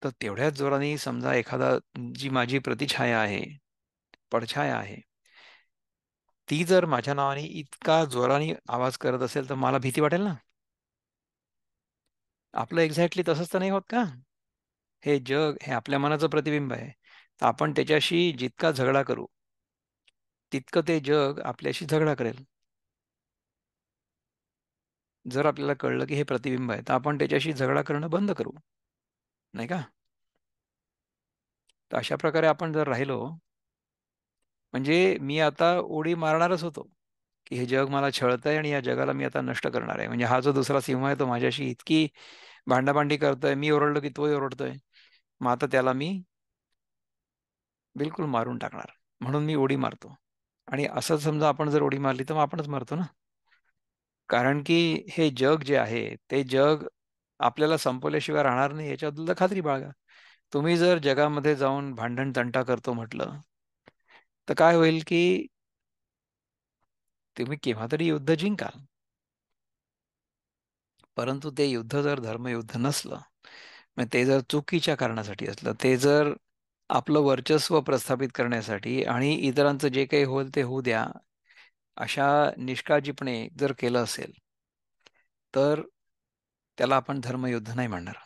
तर तेवढ्याच जोराने समजा एखादा जी माझी प्रतिछाया आहे, पडछाया आहे, ती जर माझ्या नावाने इतका जोराने आवाज करत असेल तर मला भीती वाटेल ना. आपलं एक्झॅक्टली तसंच तर नाही होत का? हे जग हे आपल्या मनाचं प्रतिबिंब आहे. तर आपण त्याच्याशी जितका झगडा करू तितकं ते जग आपल्याशी झगडा करेल. जर आपल्याला कळलं की हे प्रतिबिंब आहे तर आपण त्याच्याशी झगडा करणं बंद करू, नाही का? तर अशा प्रकारे आपण जर राहिलो, म्हणजे मी आता उडी मारणारच होतो, की हे जग मला छळतंय आणि या जगाला मी आता नष्ट करणार आहे. म्हणजे हा जो दुसरा सिंह आहे तो माझ्याशी इतकी भांडाभांडी करतोय, मी ओरडलो की तोही ओरडतोय. मग आता त्याला मी बिलकुल मारून टाकणार. म्हणून मी उडी मारतो. आणि असं समजा आपण जर उडी मारली तर मग आपणच मरतो ना. कारण की हे जग जे आहे, ते जग आपल्याला संपवल्याशिवाय राहणार नाही याच्याबद्दल खात्री बाळगा. तुम्ही जर जगामध्ये जाऊन भांडण तंटा करतो म्हटलं, तर काय होईल की तुम्ही केव्हा तरी युद्ध जिंकाल. परंतु ते युद्ध जर धर्मयुद्ध नसलं, मग ते जर चुकीच्या कारणासाठी असलं, ते जर आपलं वर्चस्व प्रस्थापित करण्यासाठी आणि इतरांचं जे काही होईल ते होऊ द्या अशा निष्काळजीपणे जर केलं असेल, तर त्याला आपण धर्मयुद्ध नाही म्हणणार.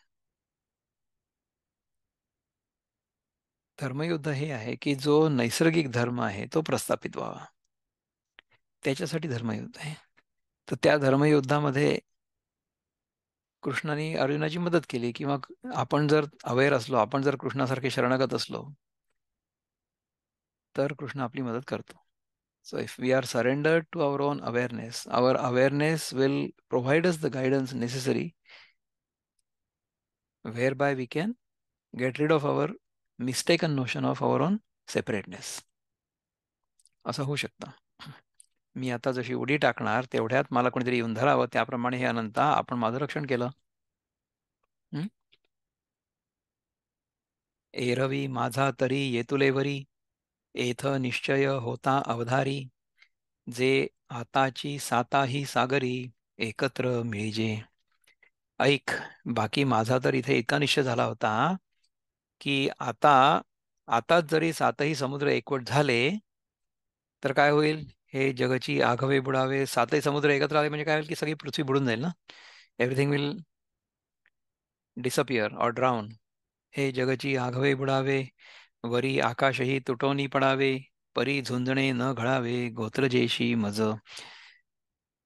धर्मयुद्ध हे आहे की जो नैसर्गिक धर्म आहे तो प्रस्थापित व्हावा, त्याच्यासाठी धर्मयुद्ध आहे. तर त्या धर्मयुद्धामध्ये कृष्णाने अर्जुनाची मदत केली, किंवा आपण जर अवेअर असलो, आपण जर कृष्णासारखे शरणागत असलो, तर कृष्ण आपली मदत करतो. So if we are surrendered to our own awareness, our awareness will provide us the guidance necessary whereby we can get rid of our mistaken notion of our own separateness. असं होऊ शकतं. मी आता जशी उडी टाकणार तेवढ्यात मला कोणीतरी येऊन धरावं, त्याप्रमाणे हे अनंता आपण माझं रक्षण केलं. हं? एरवी माझा तरी येतुलेवरी, एथ निश्चय होता अवधारी, जे आताची साताही सागरी, एकत्र मिळजे. ऐक, बाकी माझा तर इथे इतका निश्चय झाला होता की आताच जरी सातही समुद्र एकवट झाले तर काय होईल? हे जगाची आघवे बुडावे. सातही समुद्र एकत्र आले म्हणजे काय होईल की सगळी पृथ्वी बुडून जाईल ना. Everything will disappear or drown. हे जगाची आघवे बुडावे, वरी आकाशही तुटोनी पडावे, परी झुंजणे न घडावे, गोत्रजेशी मज.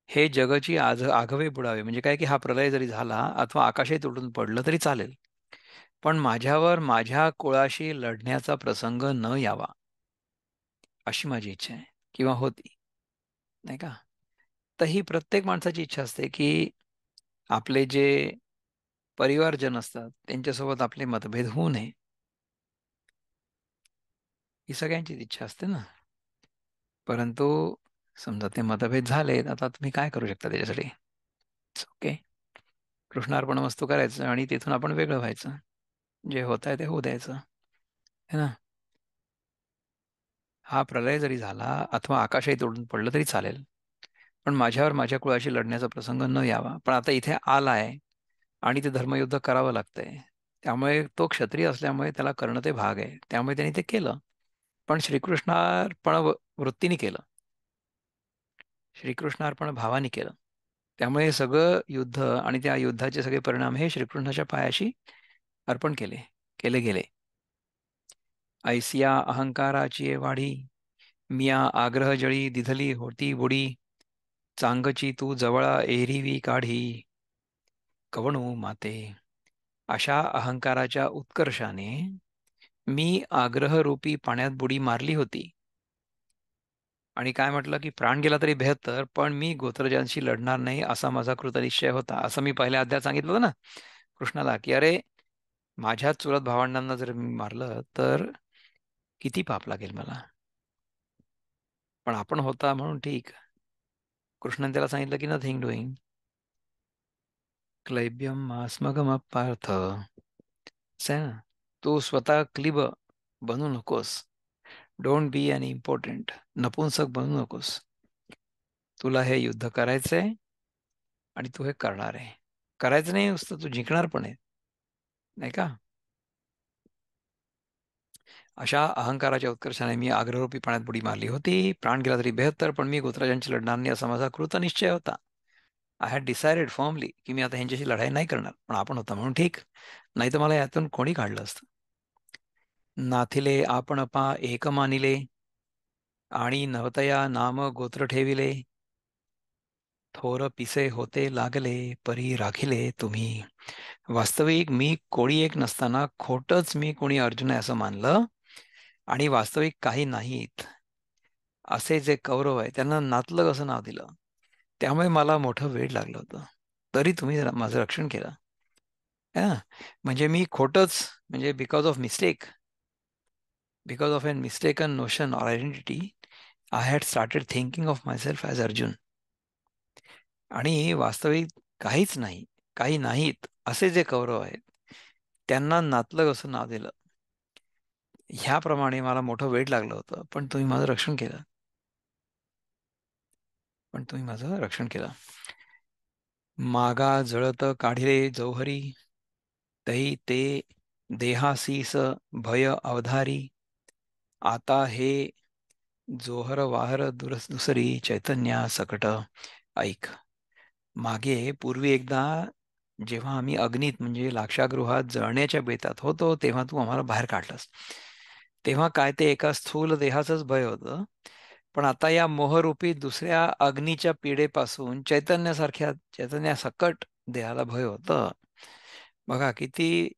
हे जगाची आघवे बुडावे म्हणजे काय की हा प्रलय जरी झाला अथवा आकाशही तुटून पडलं तरी चालेल, पण माझ्यावर माझ्या कुळाशी लढण्याचा प्रसंग न यावा, अशी माझी इच्छा आहे किंवा होती, नाही का? तर ही प्रत्येक माणसाची इच्छा असते की आपले जे परिवारजन असतात त्यांच्यासोबत आपले मतभेद होऊ नये. ही सगळ्यांचीच इच्छा असते ना. परंतु समजा ते मतभेद झाले, आता तुम्ही काय करू शकता त्याच्यासाठी? ओके, कृष्णार्पण वस्तू करायचं आणि तिथून आपण वेगळं व्हायचं. जे होत आहे ते होऊ द्यायचं, है ना. हा प्रलय जरी झाला अथवा आकाशही तोडून पडलं तरी चालेल, पण माझ्यावर माझ्या कुळाशी लढण्याचा प्रसंग न यावा. पण आता इथे आलाय आणि ते धर्मयुद्ध करावं लागतंय, त्यामुळे तो क्षत्रिय असल्यामुळे त्याला करणं ते भाग आहे, त्यामुळे त्यांनी ते केलं. पण श्रीकृष्णार्पण वृत्तीने केलं, श्रीकृष्णार्पण भावाने केलं. त्यामुळे सगळं युद्ध आणि त्या युद्धाचे सगळे परिणाम हे श्रीकृष्णाच्या पायाशी अर्पण केले केले गेले. ऐसिया अहंकाराची वाढी, मिया आग्रह जळी दिधली होती बुडी, चांगची तू जवळा एरिवी काढी, कवणू माते. अशा अहंकाराच्या उत्कर्षाने मी आग्रहरूपी पाण्यात बुडी मारली होती आणि काय म्हटलं की प्राण गेला तरी बेहत्तर, पण मी गोत्रजांशी लढणार नाही असा माझा कृतनिश्चय होता. असं मी पहिल्या अध्यायात सांगितलं होतं ना कृष्णाला, की अरे माझ्या चुलत भावंडांना जर मी मारलं तर किती पाप लागेल मला. पण आपण होता म्हणून ठीक. कृष्णाने त्याला सांगितलं की नथिंग डुईंग, क्लैब्यम स्मगम पार्थ. तू स्वतः क्लिब बनू नकोस. Don't be unimportant. नपुंसक बनू नकोस. तुला हे युद्ध करायचंय आणि तू हे करणार आहे. करायचं नाही नुसतं, तू जिंकणार पण आहे, नाही का? अशा अहंकाराच्या उत्कर्षाने मी आग्रहरूपी पाण्यात बुडी मारली होती. प्राण गेला तरी बेहत्तर, पण मी गोत्रजांची लढणार नाही असा माझा कृतनिश्चय होता. आय हॅड डिसाइडेड फॉर्मली की मी आता ह्यांच्याशी लढाई नाही करणार. पण आपण होता म्हणून ठीक, नाही तर मला यातून कोणी काढलं असतं. नाथिले आपण पा एक मानिले, आणि नवतया नाम गोत्र ठेविले, थोर पिसे होते लागले, परी राखिले तुम्ही. वास्तविक मी कोणी एक नसताना खोटच मी कोणी अर्जुन आहे असं मानलं, आणि वास्तविक काही नाहीत असे जे कौरव आहे त्यांना नातलग असं नाव दिलं. त्यामुळे मला मोठं वेळ लागलं होतं, तरी तुम्ही माझं रक्षण केलं. है ना. म्हणजे मी खोटच, म्हणजे because of an mistaken notion or identity, I had started thinking of myself as Arjun. आणि वास्तविक काहीच नाही, काही नाहीत असे जे कौरव आहेत त्यांना नातलग असं नाव दिलं. ह्याप्रमाणे मला मोठं वेळ लागलं होतं, पण तुम्ही माझं रक्षण केलं. पण तुम्ही माझं रक्षण केलं. मागा जळत काढिले जौहरी, तही ते देहासीस भय अवधारी. आता हे जोहर वाहर दुसरी चैतन्या सकट ऐक. मागे पूर्वी एकदा जेव्हा आम्ही अग्नीत म्हणजे लाक्षागृहात जळण्याच्या बेतात होतो तेव्हा तू आम्हाला बाहेर काढलंस. तेव्हा काय ते एका स्थूल देहाचंच भय होतं. पण आता या मोहरूपी दुसऱ्या अग्नीच्या पिढेपासून चैतन्यासकट देहाला भय होतं. बघा किती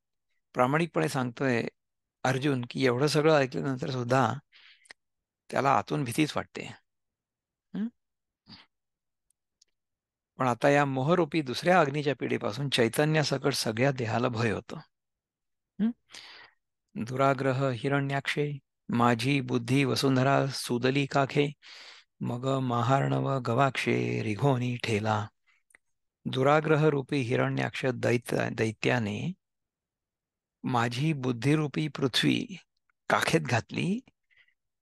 प्रामाणिकपणे सांगतोय अर्जुन की एवढं सगळं ऐकल्यानंतर सुद्धा त्याला आतून भीतीच वाटते. हं? पण आता या मोहरूपी दुसऱ्या अग्नीच्या पिढीपासून चैतन्यासकट सगळ्या देहाला भय होतं. हं? दुराग्रह हिरण्याक्षे, माझी बुद्धी वसुंधरा सुदली काखे. मग महार्णव गवाक्षे रिघोनी ठेला. दुराग्रह रूपी हिरण्याक्ष दैत्याने माझी बुद्धिरूपी पृथ्वी काखेत घातली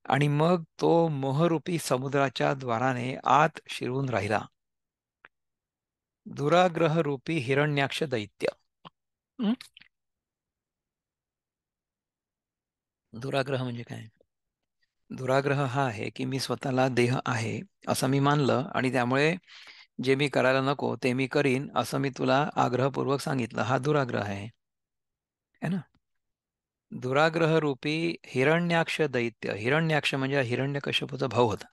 आणि मग तो मोहरूपी समुद्राच्या द्वाराने आत शिरून राहिला. दुराग्रह रूपी हिरण्याक्ष दैत्य. हं? दुराग्रह म्हणजे काय? दुराग्रह हा आहे की मी स्वतःला देह आहे असं मी मानलं आणि त्यामुळे जे मी करायला नको ते मी करीन असं मी तुला आग्रहपूर्वक सांगितलं. हा दुराग्रह आहे, है ना? दुराग्रह रूपी हिरण्याक्ष दैत्य. हिरण्याक्ष म्हणजे हिरण्यकश्यपूचा भाऊ होता.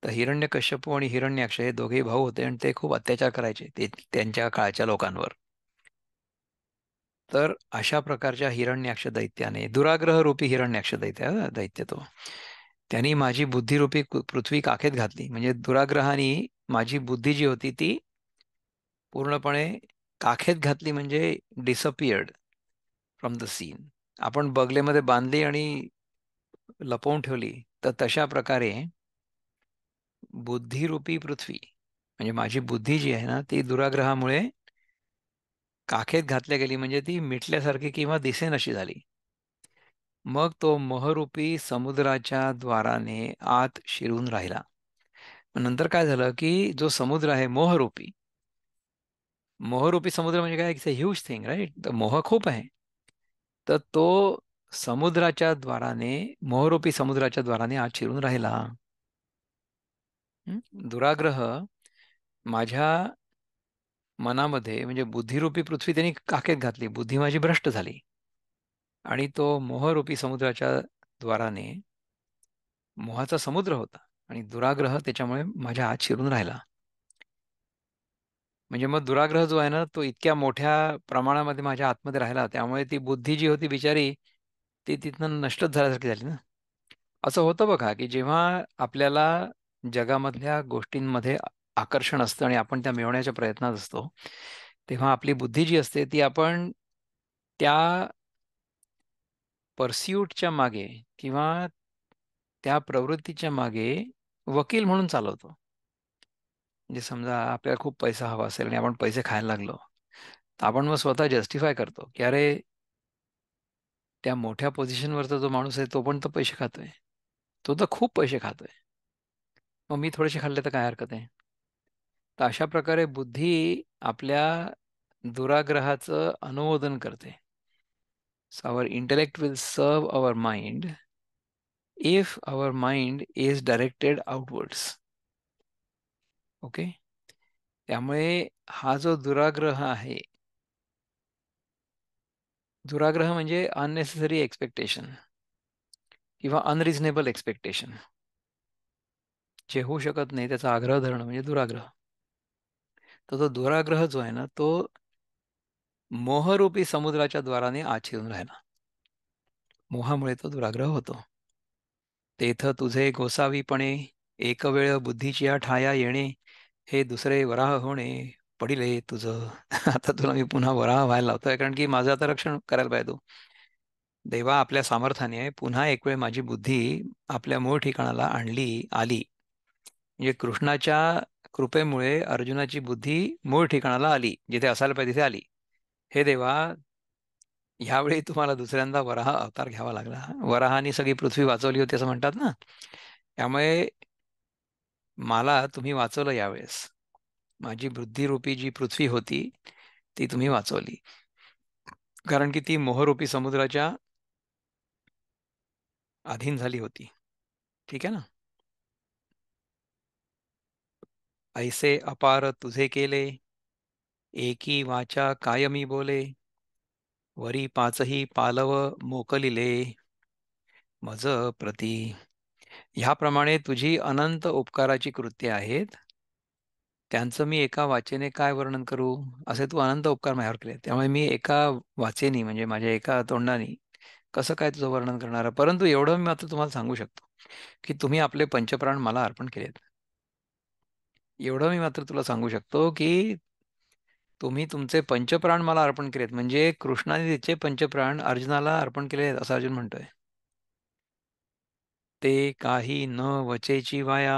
तर हिरण्यकश्यपू आणि हिरण्याक्ष हे दोघेही भाऊ होते आणि ते खूप अत्याचार करायचे ते त्यांच्या काळच्या लोकांवर. तर अशा प्रकारच्या हिरण्याक्ष दैत्याने दुराग्रह रूपी हिरण्याक्ष दैत्य तो त्यांनी माझी बुद्धिरूपी पृथ्वी काखेत घातली. म्हणजे दुराग्रहाने माझी बुद्धी जी होती ती पूर्णपणे काखेत घातली म्हणजे डिसअपियर्ड फ्रॉम द सीन. आपण बगलेमध्ये बांधली आणि लपवून ठेवली तर तशा प्रकारे बुद्धिरूपी पृथ्वी म्हणजे माझी बुद्धी जी आहे ना ती दुराग्रहामुळे काखेत घातल्या गेली म्हणजे ती मिटल्यासारखी किंवा दिसेनाशी झाली. मग तो मोहरूपी समुद्राच्या द्वाराने आत शिरून राहिला. नंतर काय झालं की जो समुद्र आहे मोहरूपी, मोहरूपी समुद्र म्हणजे काय? It's a huge thing right. तर मोह खूप आहे. तर तो समुद्राच्या द्वाराने मोहरूपी समुद्राच्या द्वाराने आत शिरून राहिला. दुराग्रह माझ्या मनामध्ये म्हणजे बुद्धिरूपी पृथ्वी त्यांनी काखेत घातली. बुद्धी माझी भ्रष्ट झाली आणि तो मोहरूपी समुद्राच्या द्वाराने मोहाचा समुद्र होता आणि दुराग्रह त्याच्यामुळे माझ्या आत शिरून राहिला. म्हणजे मग दुराग्रह जो आहे ना तो इतक्या मोठ्या प्रमाणामध्ये माझ्या आतमध्ये राहिला त्यामुळे ती बुद्धी जी होती बिचारी ती तिथनं नष्टच झाल्यासारखी झाली ना. असं होतं बघा की जेव्हा आपल्याला जगामधल्या गोष्टींमध्ये आकर्षण असतं आणि आपण त्या मिळवण्याच्या प्रयत्नात असतो तेव्हा आपली बुद्धी जी असते ती आपण त्या परस्यूटच्या मागे किंवा त्या प्रवृत्तीच्या मागे वकील म्हणून चालवतो. म्हणजे समजा आपल्याला खूप पैसा हवा असेल आणि आपण पैसे खायला लागलो तर आपण मग स्वतः जस्टिफाय करतो की अरे त्या मोठ्या पोझिशनवरचा जो माणूस आहे तो पण तर पैसे खातोय, तो तर खूप पैसे खातोय, मग मी थोडेसे खाल्ले तर काय हरकत आहे. तर अशा प्रकारे बुद्धी आपल्या दुराग्रहाचं अनुमोदन करते. So our intellect will serve our mind if our mind is directed outwards. Okay. त्यामुळे हा जो दुराग्रह आहे, दुराग्रह म्हणजे अननेसेसरी एक्सपेक्टेशन किंवा अनरिझनेबल एक्सपेक्टेशन. जे होऊ शकत नाही त्याचा आग्रह धरणं म्हणजे दुराग्रह. तर तो दुराग्रह जो आहे ना तो मोहरूपी समुद्राच्या द्वाराने आत शिरून राहिला. मोहामुळे तो दुराग्रह होतो. तेथ तुझे गोसावीपणे एक वेळ बुद्धीची ठाया येणे, हे दुसरे वराह होणे पडिले तुझं. आता तुला मी पुन्हा वराह व्हायला लावतोय कारण की माझं आता रक्षण करायला पाहिजे तू. देवा आपल्या सामर्थ्याने पुन्हा एक वेळ माझी बुद्धी आपल्या मूळ ठिकाणाला आली. म्हणजे कृष्णाच्या कृपेमुळे अर्जुनाची बुद्धी मूळ ठिकाणाला आली, जिथे असायला पाहिजे तिथे आली. हे देवा, ह्यावेळी तुम्हाला दुसऱ्यांदा वराह अवतार घ्यावा लागला. वराहाने सगळी पृथ्वी वाचवली होती असं म्हणतात ना. त्यामुळे मला तुम्ही वाचवलं यावेळेस. माझी बुद्धिरूपी जी पृथ्वी होती ती तुम्ही वाचवली, कारण की ती मोहरूपी समुद्राच्या अधीन झाली होती. ठीक आहे ना. ऐसे अपार तुझे केले, एकी वाचा कायमी बोले, वरी पाचही पालव मोकलिले मज प्रती. ह्याप्रमाणे तुझी अनंत उपकाराची कृत्ये आहेत, त्यांचं मी एका वाचेने काय वर्णन करू. असे तू अनंत उपकार माझ्यावर केले, त्यामुळे मी एका वाचेनी म्हणजे माझ्या एका तोंडाने कसं काय तुझं वर्णन करणार आहे. परंतु एवढं मी मात्र तुम्हाला सांगू शकतो की तुम्ही आपले पंचप्राण मला अर्पण केलेत. एवढं मी मात्र तुला सांगू शकतो की तुम्ही तुमचे पंचप्राण मला अर्पण केलेत, म्हणजे कृष्णाने तिचे पंचप्राण अर्जुनाला अर्पण केले असं अर्जुन म्हणतोय. ते काही न वचेची वाया,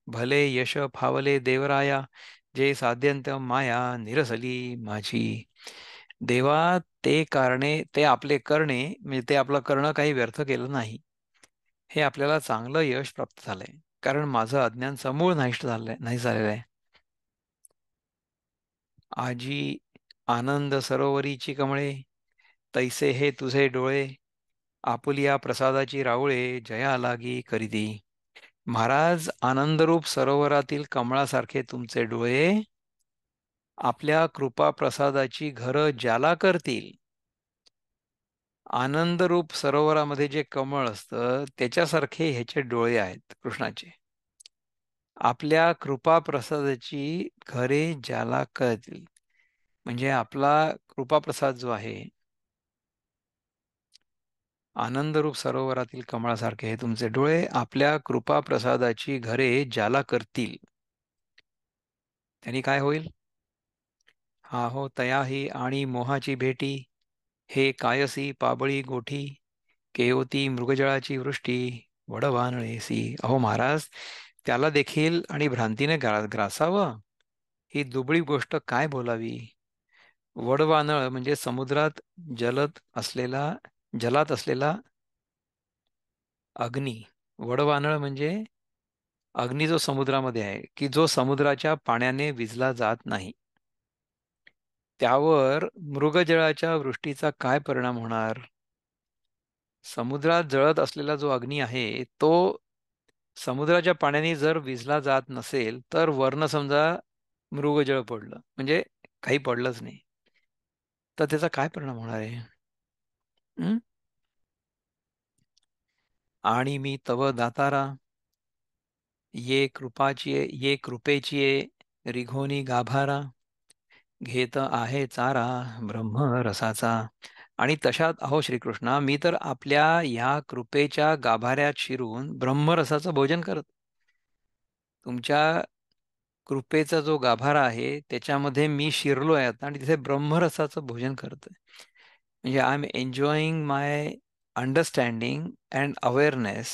भले यश फावले देवराया, जे साध्यंत माया निरसली माझी. देवा, ते आपले करणे म्हणजे ते आपलं करणं काही व्यर्थ केलं नाही. हे आपल्याला चांगलं यश प्राप्त झालंय, कारण माझं अज्ञान समूळ नाहीष्ट झालंय, नाही झालेलं आहे. आजी आनंद सरोवरीची कमळे, तैसे हे तुझे डोळे, आपुलिया प्रसादाची रावळे जया लागी करीती. महाराज, आनंदरूप सरोवरातील कमळासारखे तुमचे डोळे आपल्या कृपा प्रसादाची घरं ज्याला करतील. आनंदरूप सरोवरामध्ये जे कमळ असतं त्याच्यासारखे ह्याचे डोळे आहेत कृष्णाचे. आपल्या कृपा प्रसादाची घरे ज्याला करतील, म्हणजे आपला कृपा प्रसाद जो आहे, आनंदरूप सरोवरातील कमळासारखे हे तुमचे डोळे आपल्या कृपा प्रसादाची घरे ज्याला करतील, त्यांनी काय होईल. हा हो तयाही आणि मोहाची भेटी, हे कायसी पाबळी गोठी, केवती मृगजळाची वृष्टी वडवानळेसी. अहो महाराज, त्याला देखील आणि भ्रांतीने ग्रासावं, ही दुबळी गोष्ट काय बोलावी. वडवानळ म्हणजे समुद्रात जलात असलेला अग्नी. वडवानळ म्हणजे अग्नी जो समुद्रामध्ये आहे, की जो समुद्राच्या पाण्याने विजला जात नाही, त्यावर मृगजळाच्या वृष्टीचा काय परिणाम होणार. समुद्रात जळत असलेला जो अग्नी आहे तो समुद्राच्या पाण्याने जर विजला जात नसेल, तर वर्ण समजा मृगजळ पडलं म्हणजे काही पडलंच नाही, तर त्याचा काय परिणाम होणार आहे. हं? आणि मी तव दातारा, ये कृपेची रिघोनी गाभारा, घेत आहे चारा ब्रह्म रसाचा. आणि तशात अहो श्रीकृष्णा, मी तर आपल्या या कृपेच्या गाभाऱ्यात शिरून ब्रह्मरसाचं भोजन करत. तुमच्या कृपेचा जो गाभारा आहे त्याच्यामध्ये मी शिरलोय आता आणि तिथे ब्रह्मरसाचं भोजन करतोय. म्हणजे I am enjoying my understanding and awareness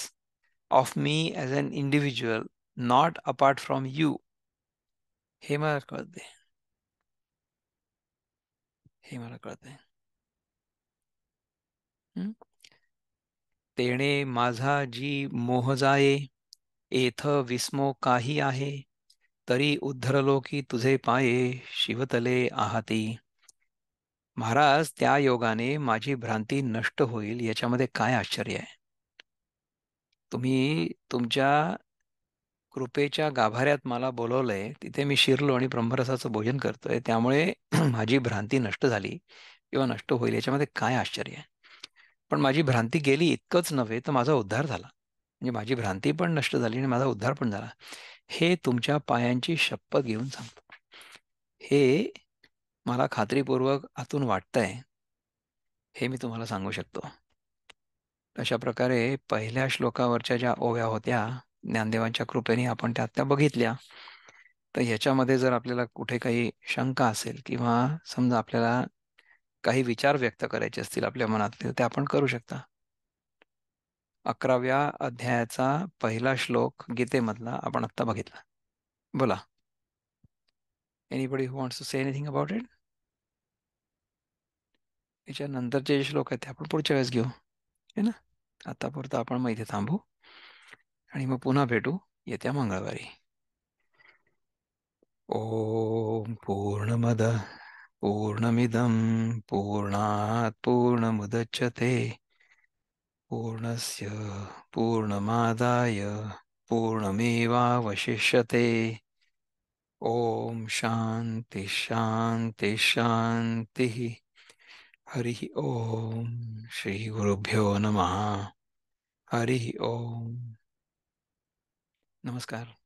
of me as an individual, not apart from you. हे मला कळते, हे मला कळतंय. हं? तेणे माझा जी मोह जाये, एथ विस्मो काही आहे, तरी उद्धरलो की तुझे पाये शिवतले आहाती. महाराज, त्या योगाने माझी भ्रांती नष्ट होईल याच्यामध्ये काय आश्चर्य आहे. तुम्ही तुमच्या कृपेच्या गाभाऱ्यात मला बोलवलंय, तिथे मी शिरलो आणि ब्रह्मरसाचं भोजन करतोय, त्यामुळे माझी भ्रांती नष्ट झाली किंवा नष्ट होईल याच्यामध्ये काय आश्चर्य आहे. पण माझी भ्रांती गेली इतकंच नव्हे, तर माझा उद्धार झाला. म्हणजे माझी भ्रांती पण नष्ट झाली आणि माझा उद्धार पण झाला. हे तुमच्या पायांची शपथ घेऊन सांगतो. हे मला खात्रीपूर्वक आतून वाटतंय, हे मी तुम्हाला सांगू शकतो. अशा प्रकारे पहिल्या श्लोकावरच्या ज्या ओव्या होत्या, ज्ञानदेवांच्या कृपेने आपण त्या बघितल्या. तर ह्याच्यामध्ये जर आपल्याला कुठे काही शंका असेल किंवा समजा आपल्याला काही विचार व्यक्त करायचे असतील आपल्या मनातले, ते आपण करू शकता. 11व्या अध्यायाचा पहिला श्लोक गीतेमधला आपण आत्ता बघितला. बोला. Anybody who wants to say anything about it. याच्यानंतरचे जे श्लोक आहेत ते आपण पुढच्या वेळेस घेऊ, है ना. आतापुरतं आपण मग इथे थांबू आणि मग पुन्हा भेटू येत्या मंगळवारी. ॐ पूर्णमदः पूर्णमिदं पूर्णात् पूर्णमुदच्यते पूर्णस्य पूर्णमादाय पूर्णमेवावशिष्यते ॐ शान्ति शान्ति शान्तिः हरिः ॐ श्रीगुरुभ्यो नमः हरिः ॐ नमस्कार।